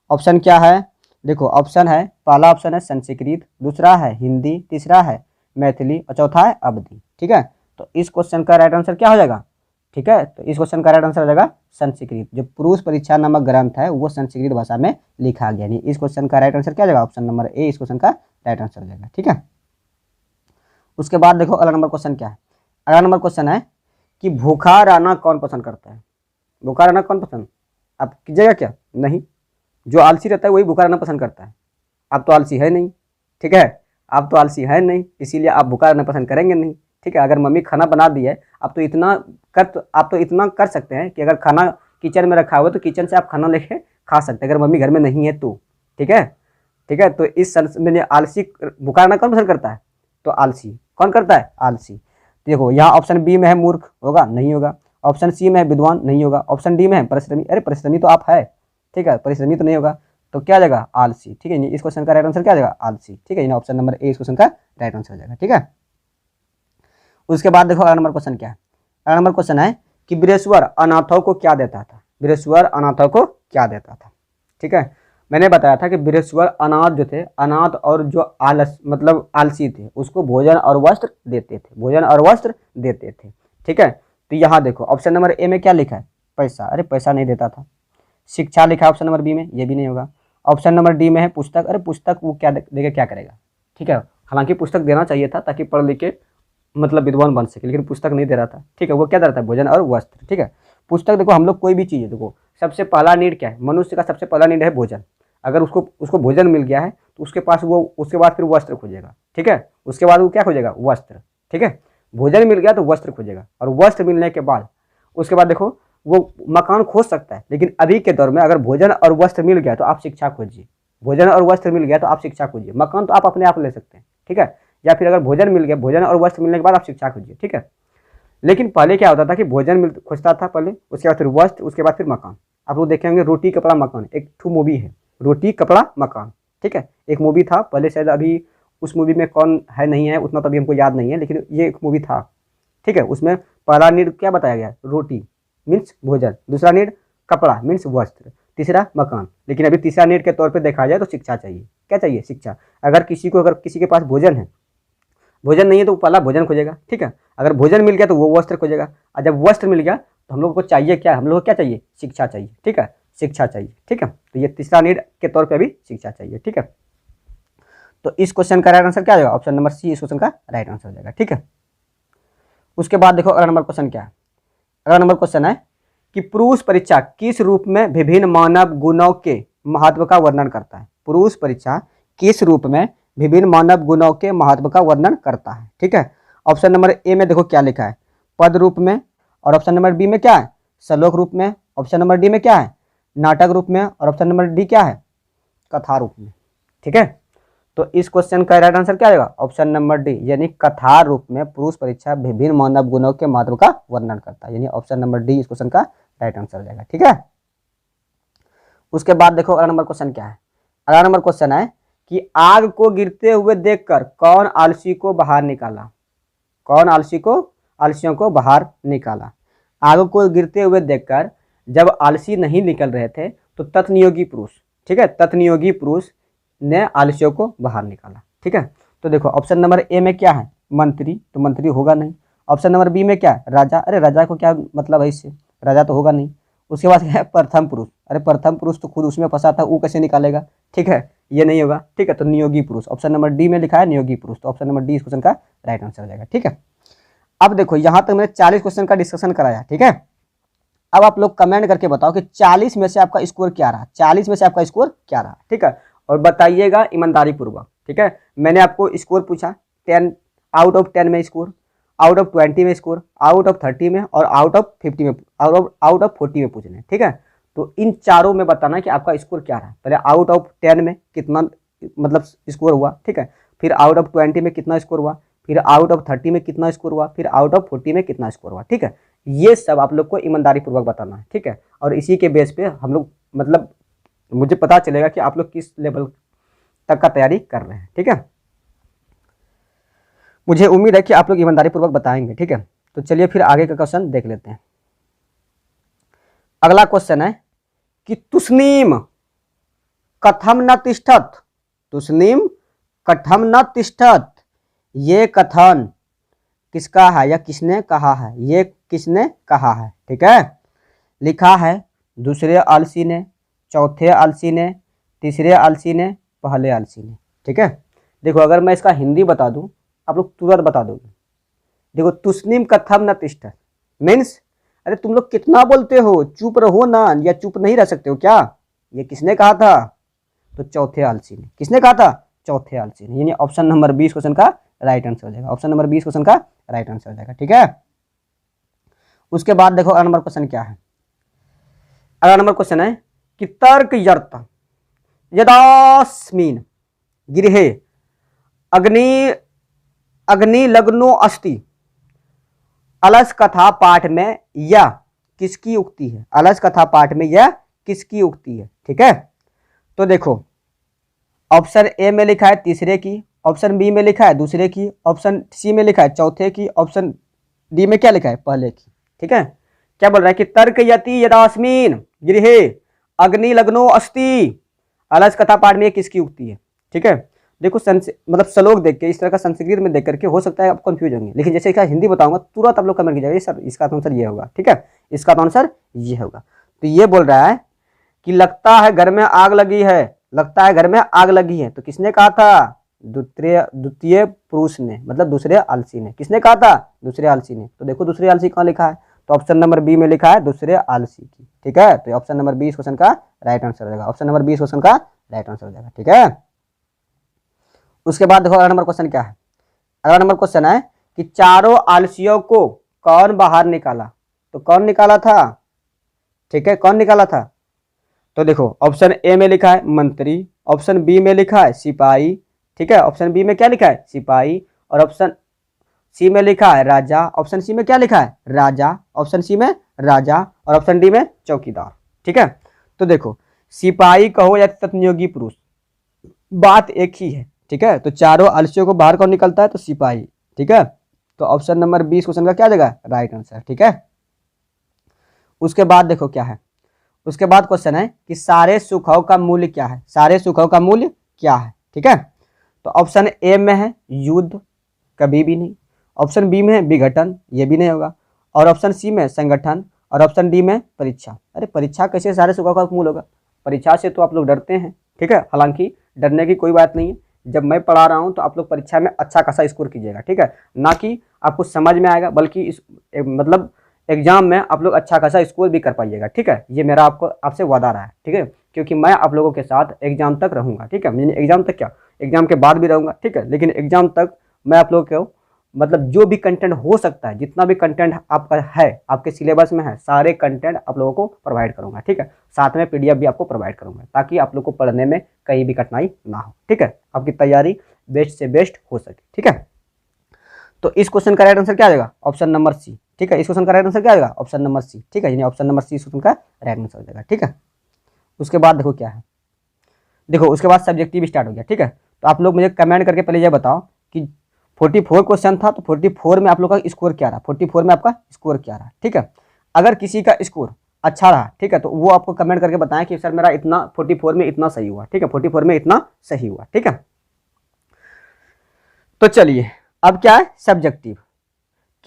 Speaker 1: ऑप्शन क्या है, देखो ऑप्शन है, पहला ऑप्शन है संस्कृत, दूसरा है हिंदी, तीसरा है मैथिली और चौथा है अवधी। ठीक है, तो इस क्वेश्चन का राइट आंसर क्या हो जाएगा, ठीक है, तो इस क्वेश्चन का राइट आंसर हो जाएगा संस्कृत। जो पुरुष परीक्षा नामक ग्रंथ है वो संस्कृत भाषा में लिखा गया। यानी इस क्वेश्चन का राइट आंसर क्या हो जाएगा, ऑप्शन नंबर ए इस क्वेश्चन का राइट आंसर हो जाएगा। ठीक है, उसके बाद देखो अगला नंबर क्वेश्चन क्या है। अगला नंबर क्वेश्चन है कि भूखा रहना कौन पसंद करता है। भूखा रहना कौन पसंद, आप कीजिएगा क्या, नहीं, जो आलसी रहता है वही भूखा रहना पसंद करता है। आप तो आलसी है नहीं, ठीक है, आप तो आलसी है नहीं, इसीलिए आप भूखा रहना पसंद करेंगे नहीं। ठीक है, अगर मम्मी खाना बना दी है, आप तो इतना कर सकते हैं कि अगर खाना किचन में रखा हुआ है तो किचन से आप खाना लेके खा सकते हैं, अगर मम्मी घर में नहीं है तो। ठीक है, ठीक है, तो इस सेंस में आलसी भूखा रहना कौन पसंद करता है, तो आलसी कौन करता है, आलसी। देखो यहाँ ऑप्शन बी में है मूर्ख, होगा नहीं होगा। ऑप्शन सी में है विद्वान, नहीं होगा। ऑप्शन डी में है परिश्रमी, अरे परिश्रमी तो आप है, ठीक है, परिश्रमी तो नहीं होगा, तो क्या आ जाएगा, आलसी। ठीक है, इस क्वेश्चन का राइट आंसर क्या आ जाएगा, आलसी। ठीक है, ऑप्शन नंबर ए इस क्वेश्चन का राइट आंसर हो जाएगा। ठीक है, उसके बाद देखो अगला नंबर क्वेश्चन क्या है। अगला नंबर क्वेश्चन है कि बृहस्पति अनाथों को क्या देता था। बृहस्पति अनाथों को क्या देता था। ठीक है, मैंने बताया था कि बृहस्पति अनाथ जो थे, अनाथ और जो आलस मतलब आलसी थे, उसको भोजन और वस्त्र देते थे, भोजन और वस्त्र देते थे। ठीक है, तो यहाँ देखो ऑप्शन नंबर ए में क्या लिखा है, पैसा, अरे पैसा नहीं देता था। शिक्षा लिखा है ऑप्शन नंबर बी में, ये भी नहीं होगा। ऑप्शन नंबर डी में है पुस्तक, अरे पुस्तक वो क्या देगा, क्या करेगा। ठीक है, हालांकि पुस्तक देना चाहिए था ताकि पढ़ लिख के मतलब विद्वान बन सके, लेकिन पुस्तक नहीं दे रहा था। ठीक है, वो क्या दे रहा था, भोजन और वस्त्र। ठीक है, पुस्तक देखो हम लोग कोई भी चीज़ है, देखो सबसे पहला नीड क्या है, मनुष्य का सबसे पहला नीड है भोजन। अगर उसको भोजन मिल गया है तो उसके पास वो उसके बाद फिर वस्त्र खोजेगा। ठीक है, उसके बाद वो क्या खोजेगा, वस्त्र। ठीक है, भोजन मिल गया तो वस्त्र खोजेगा, और वस्त्र मिलने के बाद उसके बाद देखो वो मकान खोज सकता है। लेकिन अभी के दौर में अगर भोजन और वस्त्र मिल गया तो आप शिक्षा खोजिए, भोजन और वस्त्र मिल गया तो आप शिक्षा खोजिए, मकान तो आप अपने आप ले सकते हैं। ठीक है, या फिर अगर भोजन मिल गया, भोजन और वस्त्र मिलने के बाद आप शिक्षा खोजिए। ठीक है, लेकिन पहले क्या होता था कि भोजन खोजता था पहले, उसके बाद फिर वस्त्र, उसके बाद फिर मकान। आप लोग देखे होंगे रोटी कपड़ा मकान, एक ठू मूवी है रोटी कपड़ा मकान। ठीक है, एक मूवी था पहले, शायद अभी उस मूवी में कौन है नहीं है उतना तो अभी हमको याद नहीं है, लेकिन ये एक मूवी था। ठीक है, उसमें पहला नीड क्या बताया गया, रोटी मीन्स भोजन, दूसरा नीड कपड़ा मीन्स वस्त्र, तीसरा मकान। लेकिन अभी तीसरा नीड के तौर पे देखा जाए तो शिक्षा चाहिए। क्या चाहिए, शिक्षा। अगर किसी के पास भोजन है, भोजन नहीं है तो पहला भोजन खोजेगा। ठीक है, अगर भोजन मिल गया तो वो वस्त्र खोजेगा, और जब वस्त्र मिल गया तो हम लोग को चाहिए क्या, हम लोग को क्या चाहिए, शिक्षा चाहिए। ठीक है, शिक्षा चाहिए। ठीक है, तो ये तीसरा नीड के तौर पे अभी शिक्षा चाहिए। ठीक है, तो इस क्वेश्चन का राइट आंसर क्या जाएगा, ऑप्शन नंबर सी इस क्वेश्चन का राइट आंसर हो जाएगा। ठीक है, उसके बाद देखो अगला नंबर क्वेश्चन क्या है। अगला नंबर क्वेश्चन है कि पुरुष परीक्षा किस रूप में विभिन्न मानव गुणों के महत्व का वर्णन करता है। पुरुष परीक्षा किस रूप में विभिन्न मानव गुणों के महत्व का वर्णन करता है। ठीक है, ऑप्शन नंबर ए में देखो क्या लिखा है, पद रूप में, और ऑप्शन नंबर बी में क्या है, श्लोक रूप में, ऑप्शन नंबर डी में क्या है, नाटक रूप में, और ऑप्शन नंबर डी क्या है, कथा रूप में। ठीक है, तो इस क्वेश्चन का राइट आंसर क्या आएगा, ऑप्शन नंबर डी, यानी कथा रूप में पुरुष परीक्षा विभिन्न मानव गुणों के महत्व का वर्णन करता है। यानी ऑप्शन नंबर डी इस क्वेश्चन का राइट आंसर हो जाएगा। ठीक है, उसके बाद देखो अगला नंबर क्वेश्चन क्या है। अगला नंबर क्वेश्चन है कि आग को गिरते हुए देखकर कौन आलसी को बाहर निकाला। कौन आलसियों को बाहर निकाला। आग को गिरते हुए देखकर जब आलसी नहीं निकल रहे थे तो तत्नियोगी पुरुष, ठीक है, तत्नियोगी पुरुष ने आलसियों को बाहर निकाला। ठीक है, तो देखो ऑप्शन नंबर ए में क्या है, मंत्री, तो मंत्री होगा नहीं। ऑप्शन नंबर बी में क्या है, राजा, अरे राजा को क्या मतलब है इससे, राजा तो होगा नहीं। उसके बाद क्या है, प्रथम पुरुष, अरे प्रथम पुरुष तो खुद उसमें फंसा था, वो कैसे निकालेगा। ठीक है, ये नहीं होगा। ठीक है, तो नियोगी पुरुष, ऑप्शन नंबर डी में लिखा है नियोगी पुरुष, तो ऑप्शन नंबर डी इस क्वेश्चन का राइट आंसर हो जाएगा। ठीक है, अब देखो यहाँ तक मैंने 40 क्वेश्चन का डिस्कशन कराया। ठीक है, अब आप लोग कमेंट करके बताओ कि 40 में से आपका स्कोर क्या रहा, 40 में से आपका स्कोर क्या रहा। ठीक है, और बताइएगा ईमानदारी पूर्वक। ठीक है, मैंने आपको स्कोर पूछा 10 आउट ऑफ 10 में स्कोर, आउट ऑफ 20 में स्कोर, आउट ऑफ 30 में, और आउट ऑफ 50 में, आउट ऑफ 40 में पूछने। ठीक है, तो इन चारों में बताना कि आपका स्कोर क्या रहा। पहले आउट ऑफ 10 में कितना मतलब स्कोर हुआ। ठीक है, फिर आउट ऑफ 20 में कितना स्कोर हुआ, फिर आउट ऑफ 30 में कितना स्कोर हुआ, फिर आउट ऑफ 40 में कितना स्कोर हुआ। ठीक है, ये सब आप लोग को ईमानदारी पूर्वक बताना है। ठीक है, और इसी के बेस पे हम लोग मतलब मुझे पता चलेगा कि आप लोग किस लेवल तक का तैयारी कर रहे हैं। ठीक है, मुझे उम्मीद है कि आप लोग ईमानदारी पूर्वक बताएंगे। ठीक है, तो चलिए फिर आगे का क्वेश्चन देख लेते हैं। अगला क्वेश्चन है कि तुस्नीम कथम न तिष्ठत, तुस्नीम कथम न तिष्ठत, ये कथन किसका है या किसने कहा है, ये किसने कहा है। ठीक है, लिखा है दूसरे आलसी ने, चौथे आलसी ने, तीसरे आलसी ने, पहले आलसी ने। ठीक है, देखो अगर मैं इसका हिंदी बता दूं आप लोग तुरंत बता दोगे। देखो तुस्नीम कथम न तिष्ठत मीन्स अरे तुम लोग कितना बोलते हो, चुप रहो ना, या चुप नहीं रह सकते हो क्या, ये किसने कहा था, तो चौथे आलसी ने। किसने कहा था, चौथे आलसी ने, यानी ऑप्शन नंबर 20 क्वेश्चन का राइट आंसर हो जाएगा। ऑप्शन नंबर 20 क्वेश्चन का राइट आंसर हो जाएगा। ठीक है, उसके बाद देखो अगला नंबर क्वेश्चन क्या है। अगला नंबर क्वेश्चन है कि तर्क यर्त यदास्मिन गृहे अग्नि अग्नि लग्नो अस्ति, अलस कथा पाठ में यह किसकी उक्ति है, अलस कथा पाठ में यह किसकी उक्ति है। ठीक है, तो देखो ऑप्शन ए में लिखा है तीसरे की, ऑप्शन बी में लिखा है दूसरे की, ऑप्शन सी में लिखा है चौथे की, ऑप्शन डी में क्या लिखा है, पहले की। ठीक है, क्या बोल रहा है कि तर्क यति यदास्मिन गृहे अग्नि लग्नो अस्ति, अलस कथा पाठ में किसकी उक्ति है। ठीक है, देखो मतलब श्लोक देख के इस तरह का संस्कृत में देख करके हो सकता है आप कंफ्यूज होंगे, लेकिन जैसे क्या हिंदी बताऊंगा तुरंत आप लोग कमेंट कीजिएगा सर इसका तो आंसर ये होगा। ठीक है, इसका तो आंसर ये होगा। तो ये बोल रहा है कि लगता है घर में आग लगी है, लगता है घर में आग लगी है, तो किसने कहा था, द्वितीय पुरुष ने, मतलब दूसरे आलसी ने। किसने कहा था, दूसरे आलसी ने। तो देखो दूसरे आलसी कहाँ लिखा है, तो ऑप्शन नंबर बी में लिखा है दूसरे आलसी की। ठीक है, तो ऑप्शन नंबर 20 क्वेश्चन का राइट आंसर हो जाएगा। ऑप्शन नंबर 20 क्वेश्चन का राइट आंसर हो जाएगा। ठीक है, उसके बाद देखो अगला नंबर क्वेश्चन क्या है। अगला नंबर क्वेश्चन है कि चारों आलसियों को कौन बाहर निकाला, तो कौन निकाला था। ठीक है, कौन निकाला था, तो देखो ऑप्शन ए में लिखा है मंत्री, ऑप्शन बी में लिखा है सिपाही। ठीक है, ऑप्शन बी में क्या लिखा है, सिपाही, और ऑप्शन सी में लिखा है राजा, ऑप्शन सी में क्या लिखा है, राजा, ऑप्शन सी में राजा, और ऑप्शन डी में चौकीदार। ठीक है, तो देखो सिपाही कहो या तत्नियोगी पुरुष, बात एक ही है। ठीक है, तो चारों आलसियों को बाहर कौन निकलता है, तो सिपाही। ठीक है, तो ऑप्शन नंबर 20 क्वेश्चन का क्या देगा, राइट आंसर। ठीक है, उसके बाद देखो क्या है। उसके बाद क्वेश्चन है कि सारे सुखों का मूल्य क्या है, सारे सुखों का मूल्य क्या है। ठीक है, तो ऑप्शन ए में है युद्ध, कभी भी नहीं। ऑप्शन बी में है विघटन, ये भी नहीं होगा। और ऑप्शन सी में संगठन, और ऑप्शन डी में परीक्षा। अरे परीक्षा कैसे सारे सुखों का मूल होगा, परीक्षा से तो आप लोग डरते हैं। ठीक है, हालांकि डरने की कोई बात नहीं है, जब मैं पढ़ा रहा हूं तो आप लोग परीक्षा में अच्छा खासा स्कोर कीजिएगा। ठीक है, ना कि आपको समझ में आएगा, बल्कि इस मतलब एग्जाम में आप लोग अच्छा खासा स्कोर भी कर पाइएगा। ठीक है, ये मेरा आपसे वादा रहा है। ठीक है, क्योंकि मैं आप लोगों के साथ एग्जाम तक रहूंगा। ठीक है, मैंने एग्जाम तक क्या, एग्जाम के बाद भी रहूंगा। ठीक है, लेकिन एग्जाम तक मैं आप लोगों को मतलब जो भी कंटेंट हो सकता है, जितना भी कंटेंट आपका है, आपके सिलेबस में है, सारे कंटेंट आप लोगों को प्रोवाइड करूंगा। ठीक है, साथ में पीडीएफ भी आपको प्रोवाइड करूंगा, ताकि आप लोग को पढ़ने में कहीं भी कठिनाई ना हो। ठीक है, आपकी तैयारी बेस्ट से बेस्ट हो सके। ठीक है, तो इस क्वेश्चन का राइट आंसर क्या आएगा, ऑप्शन नंबर सी। ठीक है, इस क्वेश्चन का राइट आंसर क्या आएगा, ऑप्शन नंबर सी। ठीक है, यानी ऑप्शन नंबर सी इस क्वेश्चन का राइट आंसर हो जाएगा। ठीक है, उसके बाद देखो क्या है। देखो उसके बाद सब्जेक्टिव स्टार्ट हो गया। ठीक है, तो आप लोग मुझे कमेंट करके पहले ये बताओ कि 44 क्वेश्चन था, तो 44 में आप लोग का स्कोर क्या रहा, 44 में आपका स्कोर क्या रहा। ठीक है, अगर किसी का स्कोर अच्छा रहा, ठीक है, तो वो आपको कमेंट करके बताएं कि सर मेरा इतना 44 में इतना सही हुआ। ठीक है, 44 में इतना सही हुआ। ठीक है, तो चलिए अब क्या है, सब्जेक्टिव।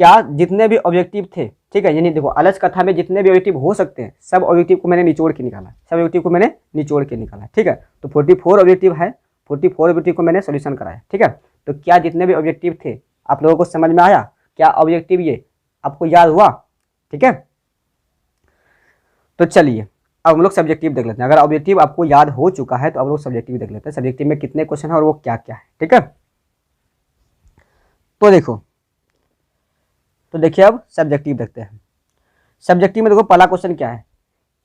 Speaker 1: क्या जितने भी ऑब्जेक्टिव थे, ठीक है, यानी देखो अलस कथा में जितने भी ऑब्जेक्टिव हो सकते हैं, सब ऑब्जेक्टिव को मैंने निचोड़ के निकाला, सब ऑब्जेक्टिव को मैंने निचोड़ के निकाला। ठीक है, तो 44 ऑब्जेक्टिव है, 44 ऑब्जेक्टिव को मैंने सोल्यूशन कराया। ठीक है, तो क्या जितने भी ऑब्जेक्टिव थे आप लोगों को समझ में आया, क्या ऑब्जेक्टिव ये आपको याद हुआ। ठीक है, तो चलिए अब हम लोग सब्जेक्टिव देख लेते हैं। अगर ऑब्जेक्टिव आपको याद हो चुका है तो अब लोग सब्जेक्टिव देख लेते हैं, सब्जेक्टिव में कितने क्वेश्चन है और वो क्या क्या है। ठीक है, तो देखो, तो देखिए अब सब्जेक्टिव देखते हैं। सब्जेक्टिव में देखो पहला क्वेश्चन क्या है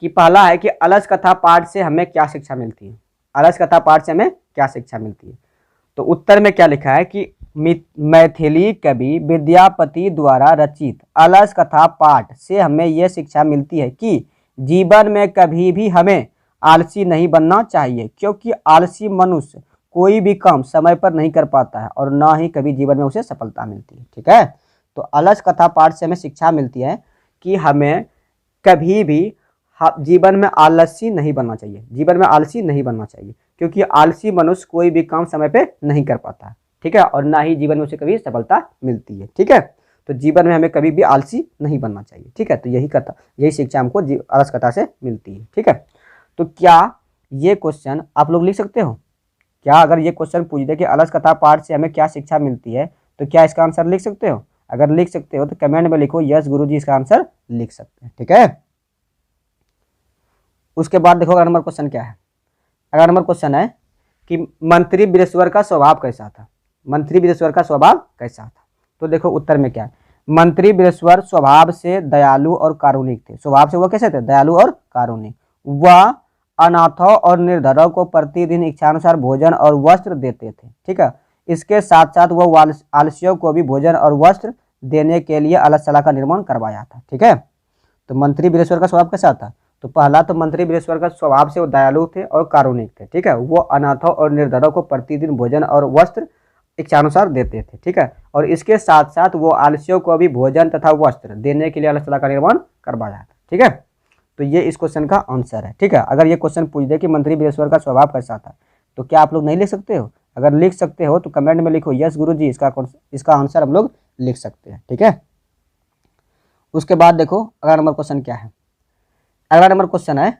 Speaker 1: कि पहला है कि अलस कथा पाठ से हमें क्या शिक्षा मिलती है, अलस कथा पाठ से हमें क्या शिक्षा मिलती है। तो उत्तर में क्या लिखा है कि मैथिली कवि विद्यापति द्वारा रचित अलस कथा पाठ से हमें यह शिक्षा मिलती है कि जीवन में कभी भी हमें आलसी नहीं बनना चाहिए, क्योंकि आलसी मनुष्य कोई भी काम समय पर नहीं कर पाता है और ना ही कभी जीवन में उसे सफलता मिलती है। ठीक है, तो अलस कथा पाठ से हमें शिक्षा मिलती है कि हमें कभी भी जीवन में आलसी नहीं बनना चाहिए, जीवन में आलसी नहीं बनना चाहिए, क्योंकि आलसी मनुष्य कोई भी काम समय पे नहीं कर पाता, ठीक है, और ना ही जीवन में उसे कभी सफलता मिलती है, ठीक है। तो जीवन में हमें कभी भी आलसी नहीं बनना चाहिए, ठीक है। तो यही शिक्षा हमको आलस कथा से मिलती है, ठीक है। तो क्या ये क्वेश्चन आप लोग लिख सकते हो? क्या अगर ये क्वेश्चन पूछ दे कि अलस कथा पाठ से हमें क्या शिक्षा मिलती है, तो क्या इसका आंसर लिख सकते हो? अगर लिख सकते हो तो कमेंट में लिखो यस गुरुजी, इसका आंसर लिख सकते हैं, ठीक है। उसके बाद देखो अगला नंबर क्वेश्चन क्या है। अगला नंबर क्वेश्चन है कि मंत्री वीरेश्वर का स्वभाव कैसा था? मंत्री वीरेश्वर का स्वभाव कैसा था? तो देखो उत्तर में क्या है। मंत्री वीरेश्वर स्वभाव से दयालु और कारुणिक थे। स्वभाव से वह कैसे थे? दयालु और कारुणिक। वह अनाथों और निर्धनों को प्रतिदिन इच्छानुसार भोजन और वस्त्र देते थे, ठीक है। इसके साथ साथ वह आलसियों को भी भोजन और वस्त्र देने के लिए अलसशाला का निर्माण करवाया था, ठीक है। तो मंत्री वीरेश्वर का स्वभाव कैसा था? तो पहला तो मंत्री वीरेश्वर का स्वभाव से वो दयालु थे और कारुणिक थे, ठीक है। वो अनाथों और निर्धनों को प्रतिदिन भोजन और वस्त्र इच्छानुसार देते थे, ठीक है। और इसके साथ साथ वो आलसियों को भी भोजन तथा वस्त्र देने के लिए अलसशाला का निर्माण करवाया था, ठीक है। तो ये इस क्वेश्चन का आंसर है, ठीक है। अगर ये क्वेश्चन पूछ दे कि मंत्री वीरेश्वर का स्वभाव कैसा था, तो क्या आप लोग नहीं लिख सकते हो? अगर लिख सकते हो तो कमेंट में लिखो यस गुरुजी, इसका आंसर हम लोग लिख सकते हैं, ठीक है। उसके बाद देखो अगला नंबर क्वेश्चन क्या है। अगला नंबर क्वेश्चन है